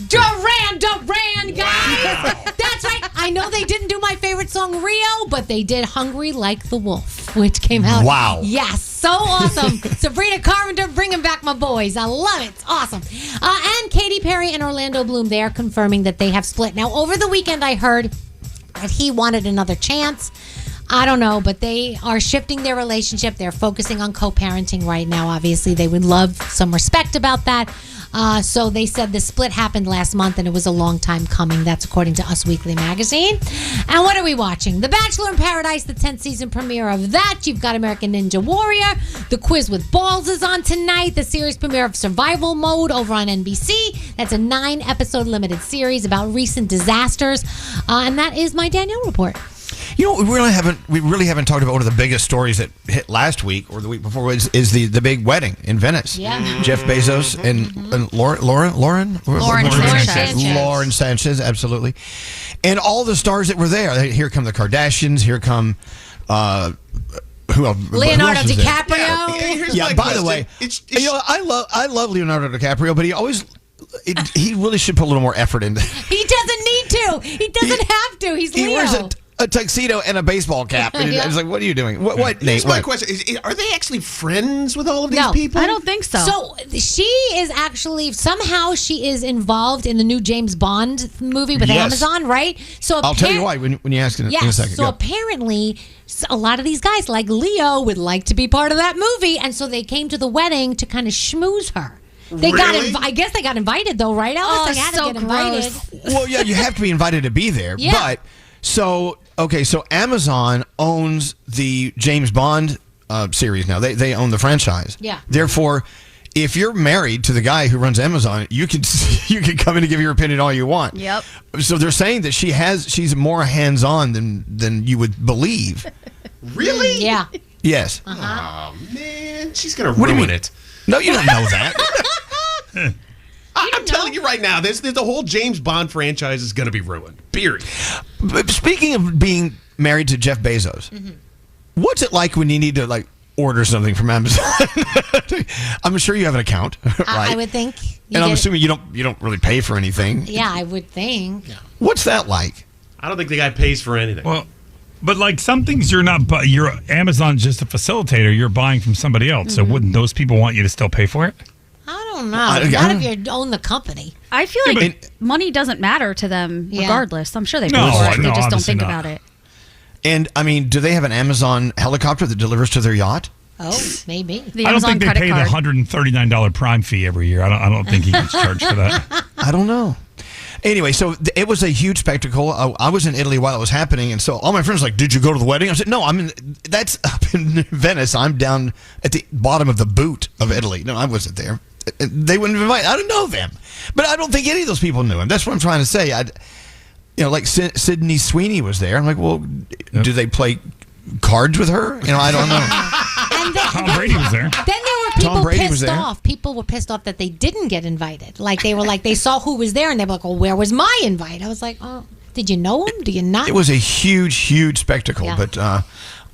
Duran, guys! Wow. That's right. I know they didn't do my favorite song, Rio, but they did Hungry Like the Wolf, which came out. Wow. Yes, so awesome. Sabrina Carpenter, bringing back my boys. I love it. It's awesome. And Katy Perry and Orlando Bloom, they are confirming that they have split. Now, over the weekend, I heard that he wanted another chance. I don't know, but they are shifting their relationship. They're focusing on co-parenting right now. Obviously, they would love some respect about that. So they said the split happened last month, and it was a long time coming. That's according to Us Weekly magazine. And what are we watching? The Bachelor in Paradise, the 10th season premiere of that. You've got American Ninja Warrior. The Quiz with Balls is on tonight. The series premiere of Survival Mode over on NBC. That's a 9-episode limited series about recent disasters. And that is my Danielle report. You know, we really haven't talked about one of the biggest stories that hit last week or the week before is the big wedding in Venice. Yeah. Jeff Bezos and Lauren Sanchez, absolutely. And all the stars that were there. Here come the Kardashians. Here come who else? Leonardo Who else was there? DiCaprio. Yeah. By the way, I love Leonardo DiCaprio, but he really should put a little more effort into. He doesn't need to. He doesn't have to. He's Leo. He wears a tuxedo and a baseball cap. And Yeah. it's like, what are you doing? What Nate? Here's my What? question. Are they actually friends with all of these No, people? I don't think so. So she is actually somehow she is involved in the new James Bond movie with Yes. Amazon, right? So I'll tell you why when you ask in a second. So Go. apparently, a lot of these guys like Leo would like to be part of that movie, and so they came to the wedding to kind of schmooze her. They Really? I guess they got invited though, right, Elvis? Oh, they had so to get invited. gross. Well, yeah, you have to be invited to be there. Yeah. But so Amazon owns the James Bond series now. They own the franchise. Yeah. Therefore, if you're married to the guy who runs Amazon, you can come in and give your opinion all you want. Yep. So they're saying that she's more hands-on than you would believe. Really? Yeah. Yes. Oh, man. She's going to What do you ruin mean? it. No, you don't know that. I'm telling you right now, the whole James Bond franchise is going to be ruined. Period. But speaking of being married to Jeff Bezos, what's it like when you need to order something from Amazon? I'm sure you have an account, right? I would think. And I'm assuming you don't really pay for anything. Yeah, I would think. What's that like? I don't think the guy pays for anything. Well, but some things you're not. You're Amazon's just a facilitator. You're buying from somebody else. So wouldn't those people want you to still pay for it? I don't know. Not if you own the company. I feel like money doesn't matter to them regardless. I'm sure they pay for it. They just don't think about it. And I mean, do they have an Amazon helicopter that delivers to their yacht? Oh, maybe. I don't think they pay the $139 Prime fee every year. I don't think he gets charged for that. I don't know. Anyway, so it was a huge spectacle. I was in Italy while it was happening, and so all my friends were like, "Did you go to the wedding?" I said, "No, that's up in Venice. I'm down at the bottom of the boot of Italy. No, I wasn't there. They wouldn't invite. I didn't know them, but I don't think any of those people knew him. That's what I'm trying to say. Sydney Sweeney was there. I'm like, well, do they play cards with her? I don't know. And then, Tom Brady was there. Then there were Tom people Brady was pissed there. off. People were pissed off that they didn't get invited. Like they were like they saw who was there and they were like, "Well, where was my invite?" I was like, "Oh, did you know him? Do you not?" It was a huge spectacle. Yeah. But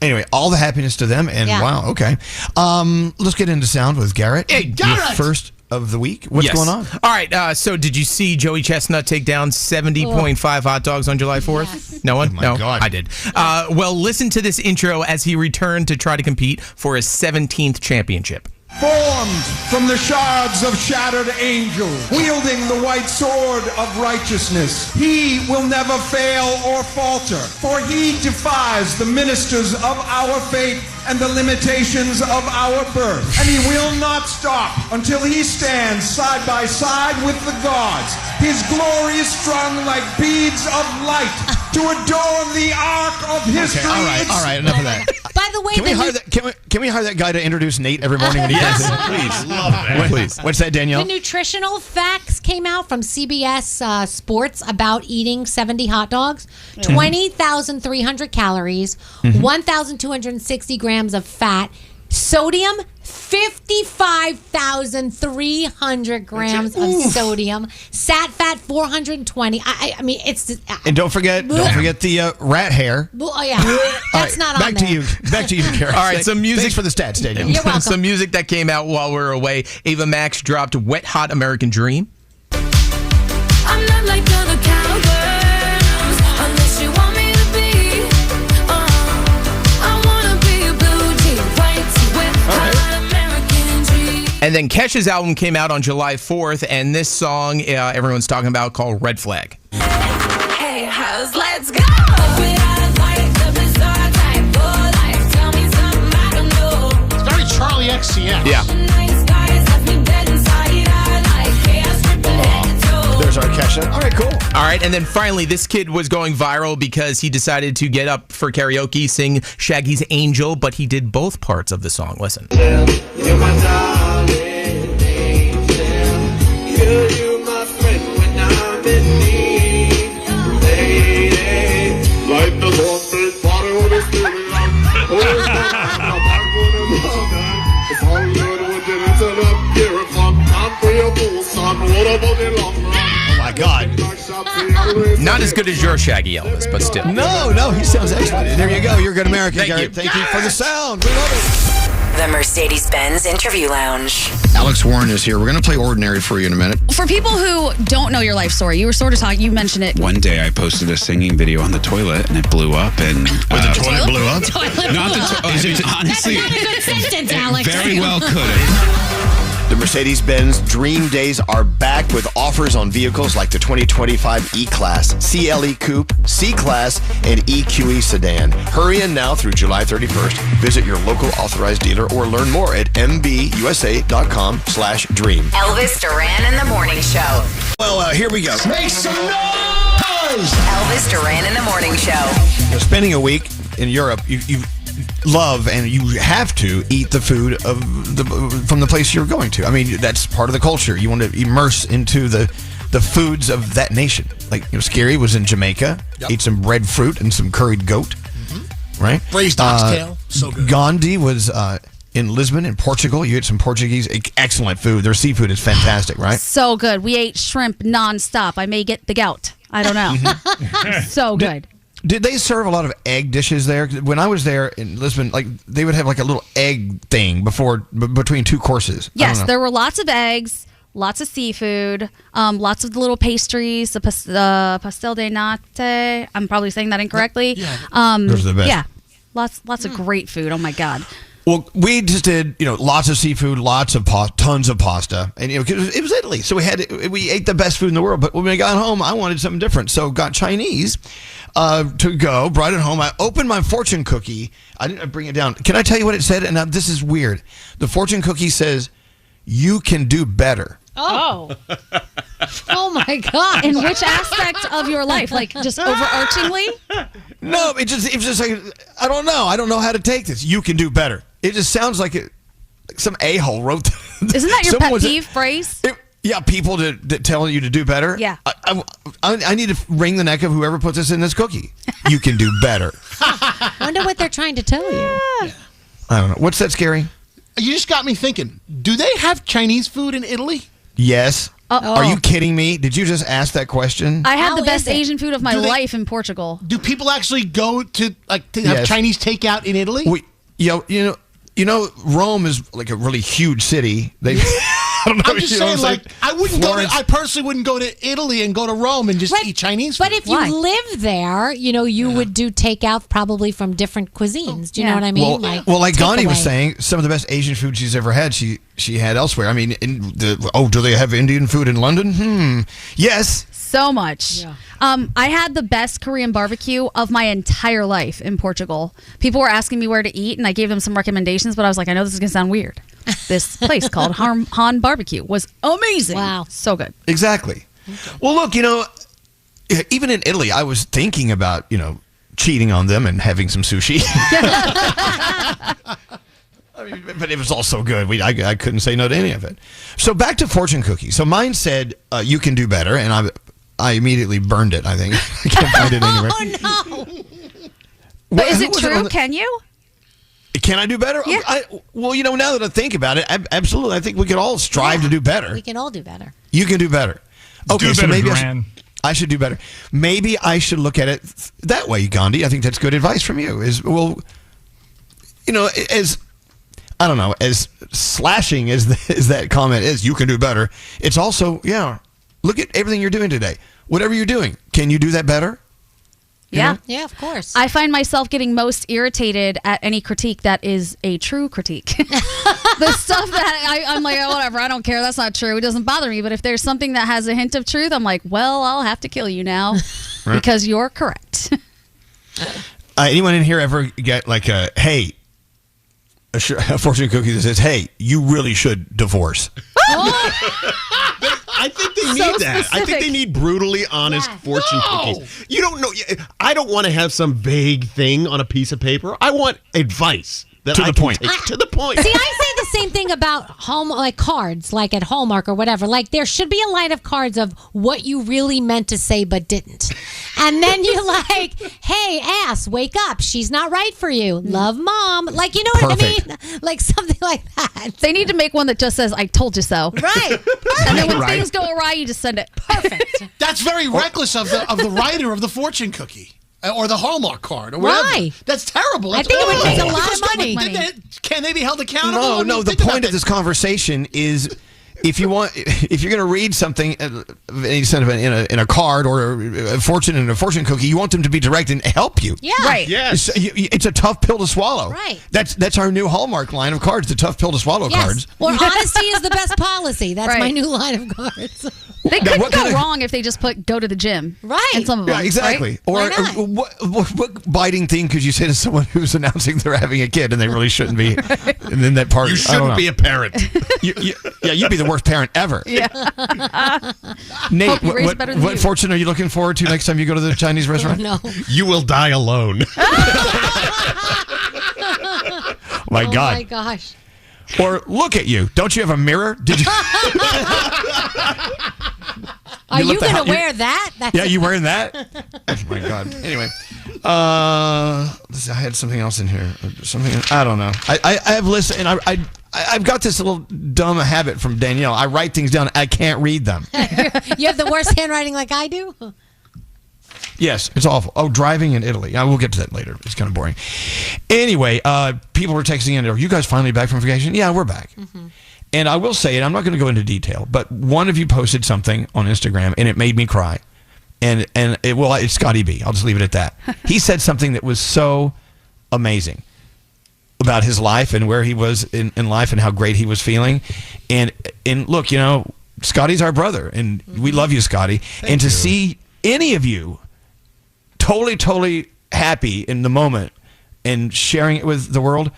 anyway, all the happiness to them. And Yeah. wow, okay. Let's get into sound with Garrett. Hey, Garrett! Your first of the week. What's Yes. going on? All right. So, did you see Joey Chestnut take down 70.5 hot dogs on July 4th? No one? Oh my no, God. I did. Well, listen to this intro as he returned to try to compete for his 17th championship. Formed from the shards of shattered angels, wielding the white sword of righteousness, he will never fail or falter, for he defies the ministers of our faith and the limitations of our birth. And he will not stop until he stands side by side with the gods. His glory is strung like beads of light to adorn the arc of history. Okay, all right, enough of that. By the way, Can we hire that guy to introduce Nate every morning when he comes in? Please. Love that. Please. What's that, Danielle? the nutritional facts came out from CBS Sports about eating 70 hot dogs. 20,300 calories, 1,260 grams of fat, sodium, 55,300 grams of sodium, sat fat 420. I mean, it's. And don't forget the rat hair. Oh yeah, that's not on Back there. to you. Back to you, Garrett. All right, some music. Thanks for the stats, Daniel. You're welcome. Some music that came out while we were away. Ava Max dropped Wet Hot American Dream. I'm not like other cowgirls, unless you want me to be. I wanna be a blue jean, white with hot American dream. And then Kesha's album came out on July 4th, and this song everyone's talking about called Red Flag. Hey, house. Let's go. It's very Charlie XCX. Yeah. There's our Kesha. All right, cool. All right, and then finally, this kid was going viral because he decided to get up for karaoke, sing Shaggy's Angel, but he did both parts of the song. Listen. You're my darling angel. You're my friend when I'm in need. Lady, like the Lord party on the studio. Oh, I'm all good with it. It's an up here from time for your full son. What about the long run? Oh, my God. Not as good as your Shaggy Elvis, but still. No, he sounds excellent. There you go. You're a good American, Thank Garrett. you. Thank you for the sound. We love it. The Mercedes-Benz Interview Lounge. Alex Warren is here. We're going to play Ordinary for you in a minute. For people who don't know your life story, you were sort of talking, you mentioned it. One day I posted a singing video on the toilet and it blew up. And the toilet blew up? Honestly, That's not a good sentence, Alex. very well could have. The Mercedes-Benz Dream Days are back with offers on vehicles like the 2025 E-Class, CLE Coupe, C-Class, and EQE Sedan. Hurry in now through July 31st. Visit your local authorized dealer or learn more at mbusa.com/dream. Elvis Duran in the Morning Show. Well, here we go. Make some noise! Elvis Duran in the Morning Show. Spending a week in Europe, you love and you have to eat the food from the place you're going to. I mean, that's part of the culture. You want to immerse into the foods of that nation. Like, Scary was in Jamaica, ate some red fruit and some curried goat, right? Braised oxtail, so good. Gandhi was in Lisbon in Portugal. You ate some Portuguese, excellent food. Their seafood is fantastic, right? So good. We ate shrimp nonstop. I may get the gout. I don't know. So good. Did they serve a lot of egg dishes there? When I was there in Lisbon, like they would have like a little egg thing between two courses. Yes, there were lots of eggs, lots of seafood, lots of the little pastries, the pastel de nata. I'm probably saying that incorrectly. Those are the best. Yeah, lots of great food. Oh my God. Well, we just did, lots of seafood, lots of tons of pasta, and it was Italy, so we ate the best food in the world. But when we got home, I wanted something different, so got Chinese to go. Brought it home. I opened my fortune cookie. I didn't bring it down. Can I tell you what it said? And now this is weird. The fortune cookie says, "You can do better." Oh. Oh my God. In which aspect of your life? Like just overarchingly? No, it was just like, I don't know. I don't know how to take this. You can do better. It just sounds like some a-hole wrote. Isn't that your pet peeve phrase? Yeah, people that tell you to do better. Yeah. I need to wring the neck of whoever put this in this cookie. You can do better. I wonder what they're trying to tell you. I don't know. What's that, Scary? You just got me thinking. Do they have Chinese food in Italy? Yes. Uh-oh. Are you kidding me? Did you just ask that question? I had the best Asian food of my life in Portugal. Do people actually go to have Chinese takeout in Italy? You know, Rome is like a really huge city. I'm just saying, I personally wouldn't go to Italy and go to Rome and just eat Chinese food. But if you live there, you would do takeout probably from different cuisines. Do you know what I mean? Well, like Gandhi was saying, some of the best Asian food she's ever had, she had elsewhere. I mean, do they have Indian food in London? Yes. So much. Yeah. I had the best Korean barbecue of my entire life in Portugal. People were asking me where to eat, and I gave them some recommendations, but I was like, I know this is going to sound weird. This place called Han Barbecue was amazing. Wow. So good. Exactly. Okay. Well, look, even in Italy, I was thinking about, cheating on them and having some sushi. But it was all so good. I couldn't say no to any of it. So back to fortune cookies. So mine said, you can do better, and I immediately burned it, I think. I can't find it anywhere. Oh, no. But is it true? Can you? Can I do better? Yeah. Now that I think about it, absolutely. I think we could all strive to do better. We can all do better. You can do better. Okay, do so better, maybe I should do better. Maybe I should look at it that way, Gandhi. I think that's good advice from you. As I don't know, as slashing as that comment is, you can do better. It's also, look at everything you're doing today. Whatever you're doing, can you do that better? Yeah. Yeah, of course. I find myself getting most irritated at any critique that is a true critique. The stuff that I'm like, whatever, I don't care. That's not true. It doesn't bother me. But if there's something that has a hint of truth, I'm like, well, I'll have to kill you now. Right. Because you're correct. Anyone in here ever get like a fortune cookie that says, "Hey, you really should divorce"? I think they need that. I think they need brutally honest fortune cookies. You don't know. I don't want to have some vague thing on a piece of paper. I want advice. That To I the can point. take to the point. See, I say the same thing about cards, like at Hallmark or whatever. Like there should be a line of cards of what you really meant to say but didn't. And then you're like, hey, ass, wake up. She's not right for you. Love, Mom. Like, you know what I mean? Like something like that. They need to make one that just says, I told you so. Right. And then when things go awry, you just send it. Perfect. That's very reckless of the writer of the fortune cookie. Or the Hallmark card, or whatever. Why? That's terrible. I That's think it would awful. take a lot of money. Can they be held accountable? I mean, No. The think about point of that. this conversation is, if you're going to read something of any sentiment in a card or a fortune cookie, you want them to be direct and help you. Yeah. Right. Yes. It's a tough pill to swallow. Right. That's our new Hallmark line of cards. The tough pill to swallow cards. Or honesty is the best policy. That's my Right. new line of cards. They Now, couldn't what go kind of- wrong if they just put go to the gym. Right. And some of them. Yeah, exactly. right? Or what biting thing could you say to someone who's announcing they're having a kid and they really shouldn't be? And then that part You I don't shouldn't know. be a parent. You'd be the worst parent ever. Yeah. Nate, Hope you raise it better than what you. fortune are you looking forward to next time you go to the Chinese restaurant? No. You will die alone. My God. Oh my gosh. Or look at you. Don't you have a mirror? Did you? Are you left the going hou- to wear that? That's Yeah, you wearing that? Oh my God. Anyway, I had something else in here. Something I don't know. I have listened, and I've got this little dumb habit from Danielle. I write things down. I can't read them. You have the worst handwriting like I do? Yes, it's awful. Oh, driving in Italy. We'll get to that later. It's kind of boring. Anyway, people were texting in. Are you guys finally back from vacation? Yeah, we're back. Mm-hmm. And I will say, and I'm not going to go into detail, but one of you posted something on Instagram, and it made me cry. And it's Scotty B. I'll just leave it at that. He said something that was so amazing about his life and where he was in life and how great he was feeling. And look, Scotty's our brother, and we love you, Scotty. And to see any of you totally happy in the moment and sharing it with the world,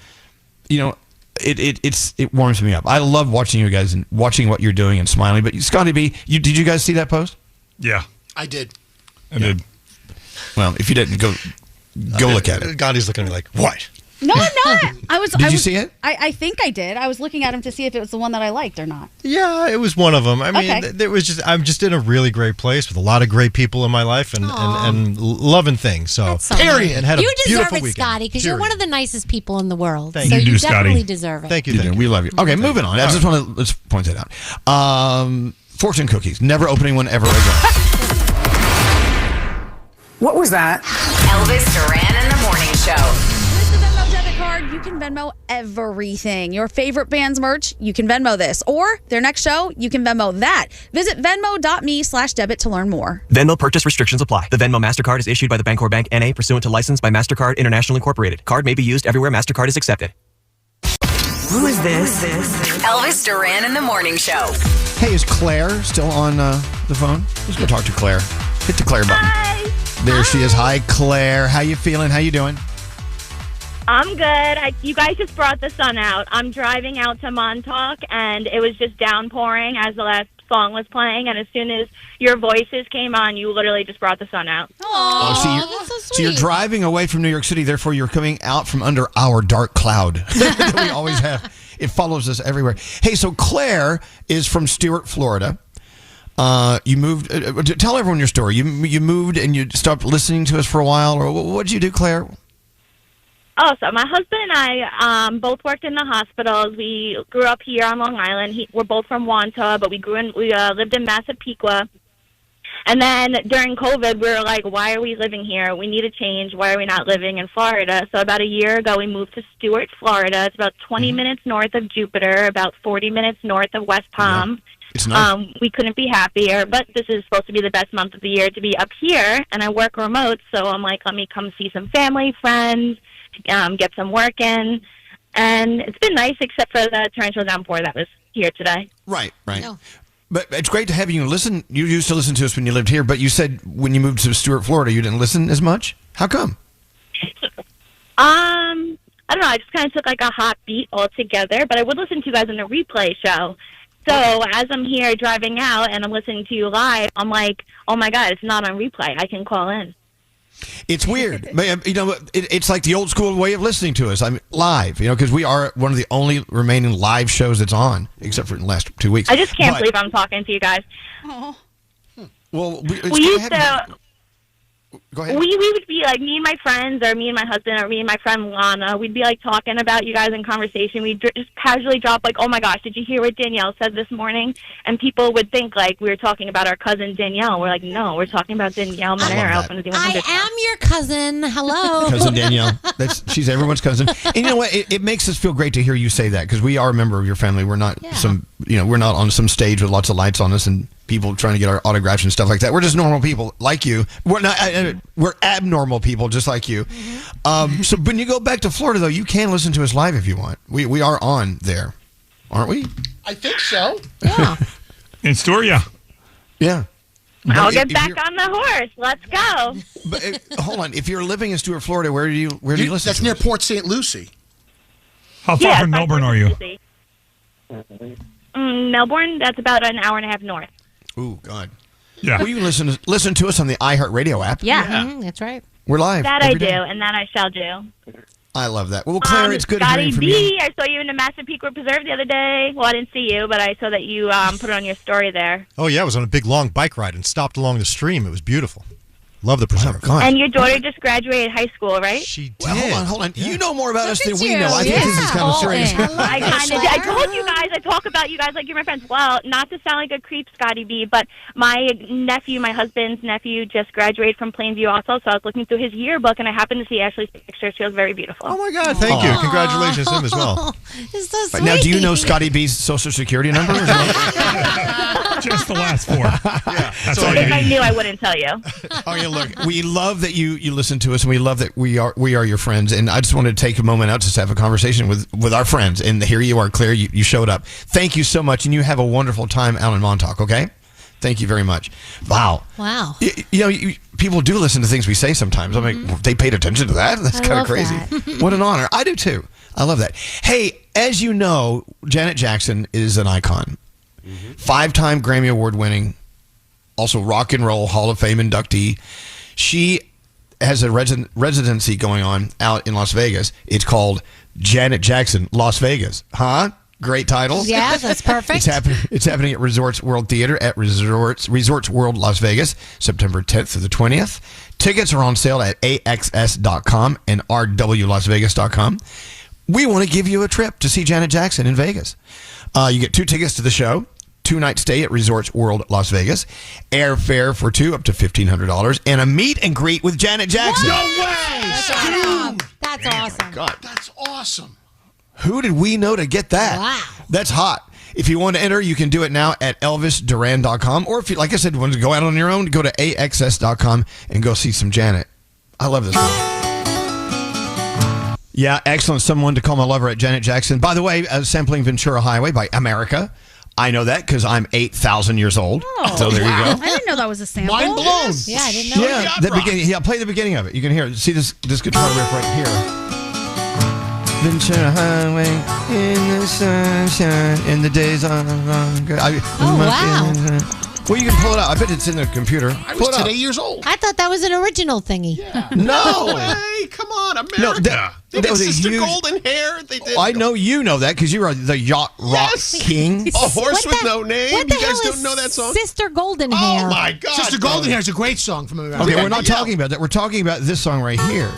it warms me up. I love watching you guys and watching what you're doing and smiling. But Scotty B, did you guys see that post? Yeah. I did. I did. Well, if you didn't, go look at it. Gandhi's looking at me like, what? No, I'm not. Did you see it? I think I did. I was looking at him to see if it was the one that I liked or not. Yeah, it was one of them. I mean, Okay. there was I'm just in a really great place with a lot of great people in my life and loving things. So, Period. And had a You deserve beautiful it, weekend. Scotty, because you're one of the nicest people in the world. Thank so you. you, You do, definitely Scotty. deserve it. Thank you. We love you. Okay, moving on. I just want to let's point that out. Fortune cookies. Never opening one ever again. What was that? Elvis Duran in the Morning Show. With the Venmo debit card, you can Venmo everything. Your favorite band's merch, you can Venmo this. Or their next show, you can Venmo that. Visit venmo.me/debit to learn more. Venmo purchase restrictions apply. The Venmo MasterCard is issued by the Bancorp Bank N.A. pursuant to license by MasterCard International Incorporated. Card may be used everywhere MasterCard is accepted. Who is this? Elvis Duran in the Morning Show. Hey, is Claire still on the phone? Let's go talk to Claire. Hit the Claire button. Hi. There she is. Hi, Claire. How you feeling? How you doing? I'm good. You guys just brought the sun out. I'm driving out to Montauk, and it was just downpouring as the last song was playing. And as soon as your voices came on, you literally just brought the sun out. So you're driving away from New York City, therefore you're coming out from under our dark cloud that we always have. It follows us everywhere. Hey, so Claire is from Stuart, Florida. You moved. Tell everyone your story. You moved and you stopped listening to us for a while, or what did you do, Claire? Oh, so my husband and I both worked in the hospitals. We grew up here on Long Island. We're both from Wantagh, but we lived in Massapequa. And then during COVID, we were like, why are we living here? We need a change. Why are we not living in Florida? So about a year ago, we moved to Stuart, Florida. It's about 20 minutes north of Jupiter, about 40 minutes north of West Palm. It's nice. We couldn't be happier, but this is supposed to be the best month of the year to be up here, and I work remote, so I'm like, let me come see some family, friends, get some work in, and it's been nice except for the torrential downpour that was here today. Right. No. But it's great to have you listen. You used to listen to us when you lived here, but you said when you moved to Stuart, Florida, you didn't listen as much. How come? I don't know. I just kind of took like a hot beat altogether, but I would listen to you guys on the replay show. So as I'm here driving out and I'm listening to you live, I'm like, oh my God, it's not on replay. I can call in. It's weird. It's like the old school way of listening to us. I'm live, because we are one of the only remaining live shows that's on, except for the last 2 weeks. I just can't believe I'm talking to you guys. Well, we used to. Go ahead. We would be like, me and my friends, or me and my husband, or me and my friend Lana, we'd be like talking about you guys in conversation. We'd just casually drop like, oh my gosh, did you hear what Danielle said this morning? And people would think like we were talking about our cousin Danielle. We're like, no, we're talking about Danielle Monaro. I am your cousin. Hello. Cousin Danielle. She's everyone's cousin. And you know what? It makes us feel great to hear you say that, because we are a member of your family. We're not we're not on some stage with lots of lights on us and people trying to get our autographs and stuff like that. We're just normal people like you. We're not. We're abnormal people just like you. So when you go back to Florida, though, you can listen to us live if you want. We are on there, aren't we? I think so. Yeah. In Storia. Yeah. I'll get back on the horse. Let's go. But hold on. If you're living in Stuart, Florida, where do you listen? That's near Port St. Lucie. How far from Melbourne are you? Melbourne. That's about an hour and a half north. Ooh, God. Yeah. Well, you can listen to us on the iHeartRadio app. Yeah. That's right. We're live. That I every do, day. and that I shall do. I love that. Well, Claire, it's good Scotty hearing from B, you. I saw you in the Massapequa Preserve the other day. Well, I didn't see you, but I saw that you put it on your story there. Oh, yeah. I was on a big, long bike ride and stopped along the stream. It was beautiful. Love the preserve. And your daughter just graduated high school, right? She did. Well, hold on. Yeah. You know more about us than at we you. know. I think this is kind of strange. I kind of. I told you guys. I talk about you guys like you're my friends. Well, not to sound like a creep, Scotty B, but my nephew, my husband's nephew, just graduated from Plainview also. So I was looking through his yearbook, and I happened to see Ashley's picture. She was very beautiful. Oh my God! Thank you. Congratulations to him as well. It's so sweet. Now, do you know Scotty B's social security number? Just the last four. Yeah. That's all you If I need. knew, I wouldn't tell you. Oh yeah, look, we love that you listen to us, and we love that we are your friends. And I just wanted to take a moment out to have a conversation with our friends. And here you are, Claire. You showed up. Thank you so much, and you have a wonderful time out in Montauk. Okay, thank you very much. Wow. People do listen to things we say sometimes. I'm like, they paid attention to that. That's kind of crazy. What an honor. I do too. I love that. Hey, as you know, Janet Jackson is an icon. 5-time Grammy Award winning, also Rock and Roll Hall of Fame inductee. She has a residency going on out in Las Vegas. It's called Janet Jackson Las Vegas. Huh? Great title. Yeah, that's perfect. It's happening at Resorts World Theater at Resorts World Las Vegas, September 10th to the 20th. Tickets are on sale at axs.com and rwlasvegas.com. We want to give you a trip to see Janet Jackson in Vegas. You get 2 tickets to the show, 2-night stay at Resorts World Las Vegas, airfare for 2 up to $1,500, and a meet and greet with Janet Jackson. No way! That's awesome. God. That's awesome. Who did we know to get that? Wow. That's hot. If you want to enter, you can do it now at elvisduran.com. Or if you, like I said, want to go out on your own, go to axs.com and go see some Janet. I love this song. Yeah, excellent. Someone to call my lover at Janet Jackson. By the way, sampling Ventura Highway by America. I know that because I'm 8,000 years old. Oh, so there you go. I didn't know that was a sample. Mind blown. Yeah, I didn't know. Yeah, the beginning. Yeah, play the beginning of it. You can hear it. See this guitar riff right here. Ventura Highway in the sunshine in the days on good. Wow. Well, you can pull it out. I bet it's in the computer. I Pull was it out. today years old. I thought that was an original thingy. No. Hey, come on, America. No, that they was did a Sister huge- Golden Hair. They did. I know you know that because you are the yacht rock king. A horse What with the- no name. What the You guys hell don't is know that song? Sister Golden Hair? Oh my God! Sister Golden Hair is a great song from America. Okay, we're not talking about that. We're talking about this song right here.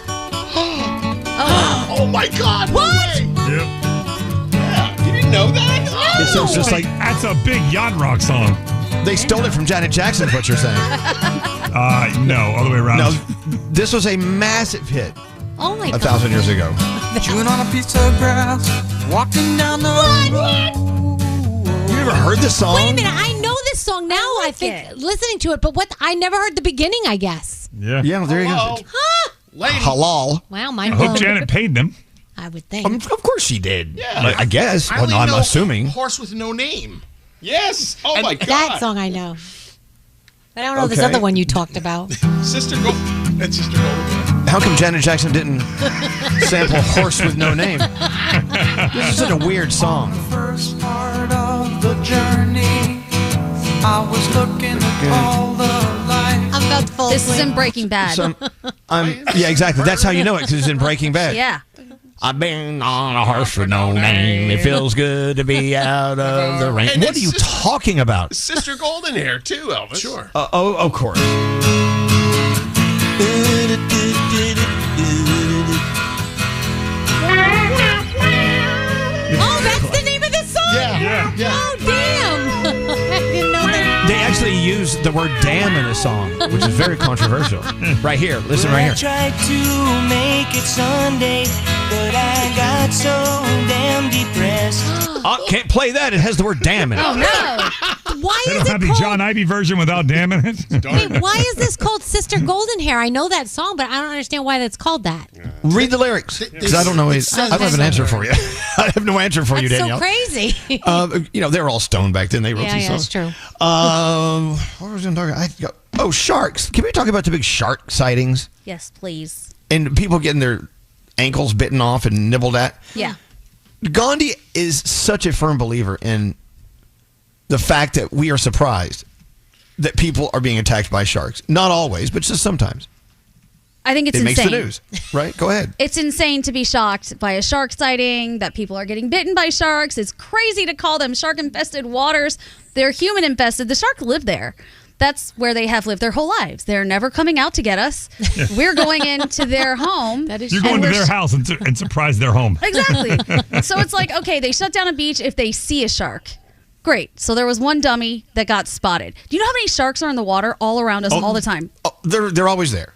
Oh my God! What? Yeah, you didn't know that? It's just like That's a big yacht rock song. they stole it from Janet Jackson. Is what you're saying? No, all the way around. No, this was a massive hit Oh my 1,000 years ago. Chewing on a piece of grass, walking down the road. You never heard this song? Wait a minute, I know this song now. I think listening to it, but I never heard the beginning. I guess. Yeah. Yeah, there you go. Huh? Lady. Halal. Wow, I mind hope blown. Janet paid them. I would think. Of course she did. Yeah. I guess. I Well, only no, I'm know assuming. Horse with no name. Yes. Oh, my God. That song I know. But I don't know this Okay. other one you talked about. Sister Golden. That's Sister Golden. How come Janet Jackson didn't sample Horse with No Name? This is such a weird song. First part of the journey, I was looking at all the lights. I'm about to fall This is asleep. in Breaking Bad. Yeah, exactly. That's how you know it, because it's in Breaking Bad. Yeah. I've been on a horse with no name. It feels good to be out of the rain. And What are you talking about? Sister Golden Hair, too, Elvis. Sure. Oh, of course. Oh, that's the name of the song? Yeah. Oh, damn. I didn't know that. They actually use the word damn in a song, which is very controversial. Right here. Listen right I here. tried to make it Sunday, but I got so damn depressed. Oh, can't play that. It has the word damn in it. Oh, no. Why They is don't it have the called... John Ivy version without damn in it. Wait, why is this called Sister Golden Hair? I know that song, but I don't understand why that's called that. Read the lyrics, because I don't know. I don't have an answer for you. I have no answer for you, That's Danielle. so crazy. They were all stoned back then. They wrote these songs. That's true. What was I talking? Oh, sharks. Can we talk about the big shark sightings Yes, please. and people getting their ankles bitten off and nibbled at? Yeah. Gandhi is such a firm believer in the fact that we are surprised that people are being attacked by sharks. Not always, but just sometimes. I think it's It insane. makes the news, right? Go ahead. It's insane to be shocked by a shark sighting, that people are getting bitten by sharks. It's crazy to call them shark-infested waters. They're human-infested. The shark live there. That's where they have lived their whole lives. They're never coming out to get us. We're going into their home. That You're going to their house and surprise their home. Exactly. So it's like, okay, they shut down a beach if they see a shark. Great. So there was one dummy that got spotted. Do you know how many sharks are in the water all around us all the time? Oh, they're always there.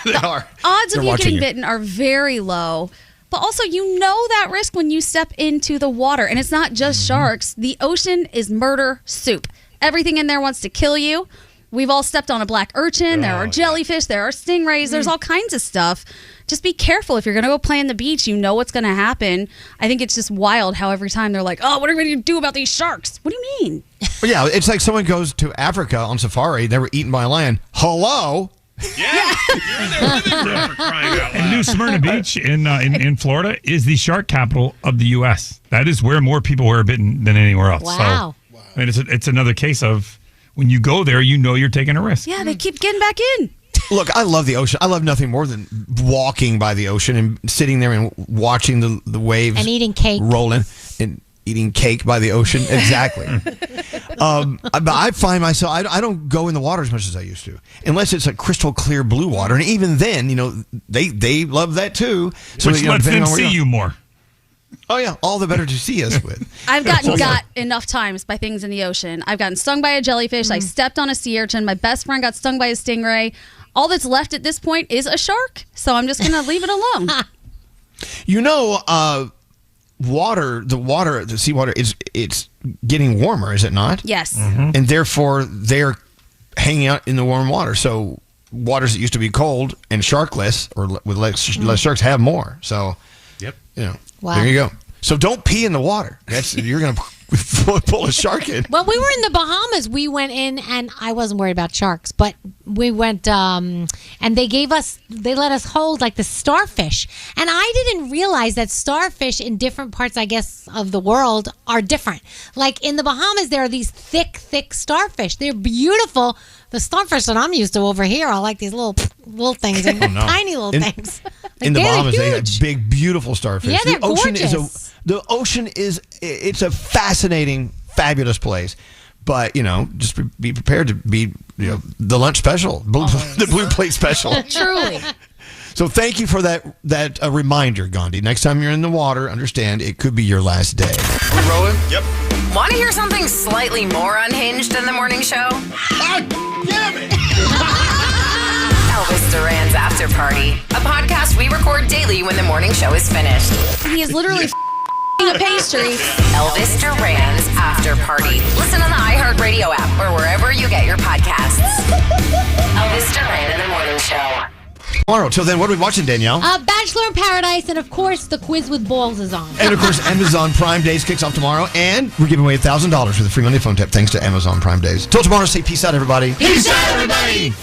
They are. Odds They're of you watching getting bitten are very low. But also, you know that risk when you step into the water. And it's not just sharks. The ocean is murder soup. Everything in there wants to kill you. We've all stepped on a black urchin. There are jellyfish. There are stingrays. There's all kinds of stuff. Just be careful. If you're going to go play in the beach, you know what's going to happen. I think it's just wild how every time they're like, oh, what are we going to do about these sharks? What do you mean? Well, yeah, it's like someone goes to Africa on safari. They were eaten by a lion. Hello? And New Smyrna Beach in Florida is the shark capital of the U.S. That is where more people were bitten than anywhere else. Wow. So, I mean, it's another case of when you go there, you know you're taking a risk. Yeah, they keep getting back in. Look, I love the ocean. I love nothing more than walking by the ocean and sitting there and watching the waves And eating cake. rolling and eating cake by the ocean. Exactly. But I find myself, I don't go in the water as much as I used to, unless it's like crystal clear blue water. And even then, they love that too. So Which lets them see you more. Oh, yeah. All the better to see us with. I've gotten got enough times by things in the ocean. I've gotten stung by a jellyfish. I stepped on a sea urchin. My best friend got stung by a stingray. All that's left at this point is a shark. So I'm just going to leave it alone. The seawater it's getting warmer, is it not? Yes. And therefore they're hanging out in the warm water. So waters that used to be cold and sharkless or with less sharks have more. So, Wow. there you go. So don't pee in the water. You're going to pull a shark in. When we were in the Bahamas, we went in, and I wasn't worried about sharks, but we went, and they let us hold like the starfish. And I didn't realize that starfish in different parts, I guess, of the world are different. Like in the Bahamas, there are these thick starfish. They're beautiful. The starfish that I'm used to over here are like these little things, and tiny little things. In the they're Bahamas, they got huge. big, beautiful starfish. Yeah, they're gorgeous. The ocean it's a fascinating, fabulous place. But, just be prepared to be, the lunch special, the blue plate special. Truly. So thank you for that reminder, Gandhi. Next time you're in the water, understand it could be your last day. We rolling? Yep. Want to hear something slightly more unhinged than the morning show? Damn it! Elvis Duran's After Party, a podcast we record daily when the morning show is finished. He is literally a pastry. Elvis Duran's After Party. Listen on the iHeartRadio app or wherever you get your podcasts. Elvis Duran in the Morning Show. tomorrow. Till then, what are we watching, Danielle? Bachelor in Paradise, and of course, the quiz with balls is on. And of course, Amazon Prime Days kicks off tomorrow, and we're giving away $1,000 for the free Monday phone tap thanks to Amazon Prime Days. Till tomorrow, say peace out, everybody. Peace out, everybody.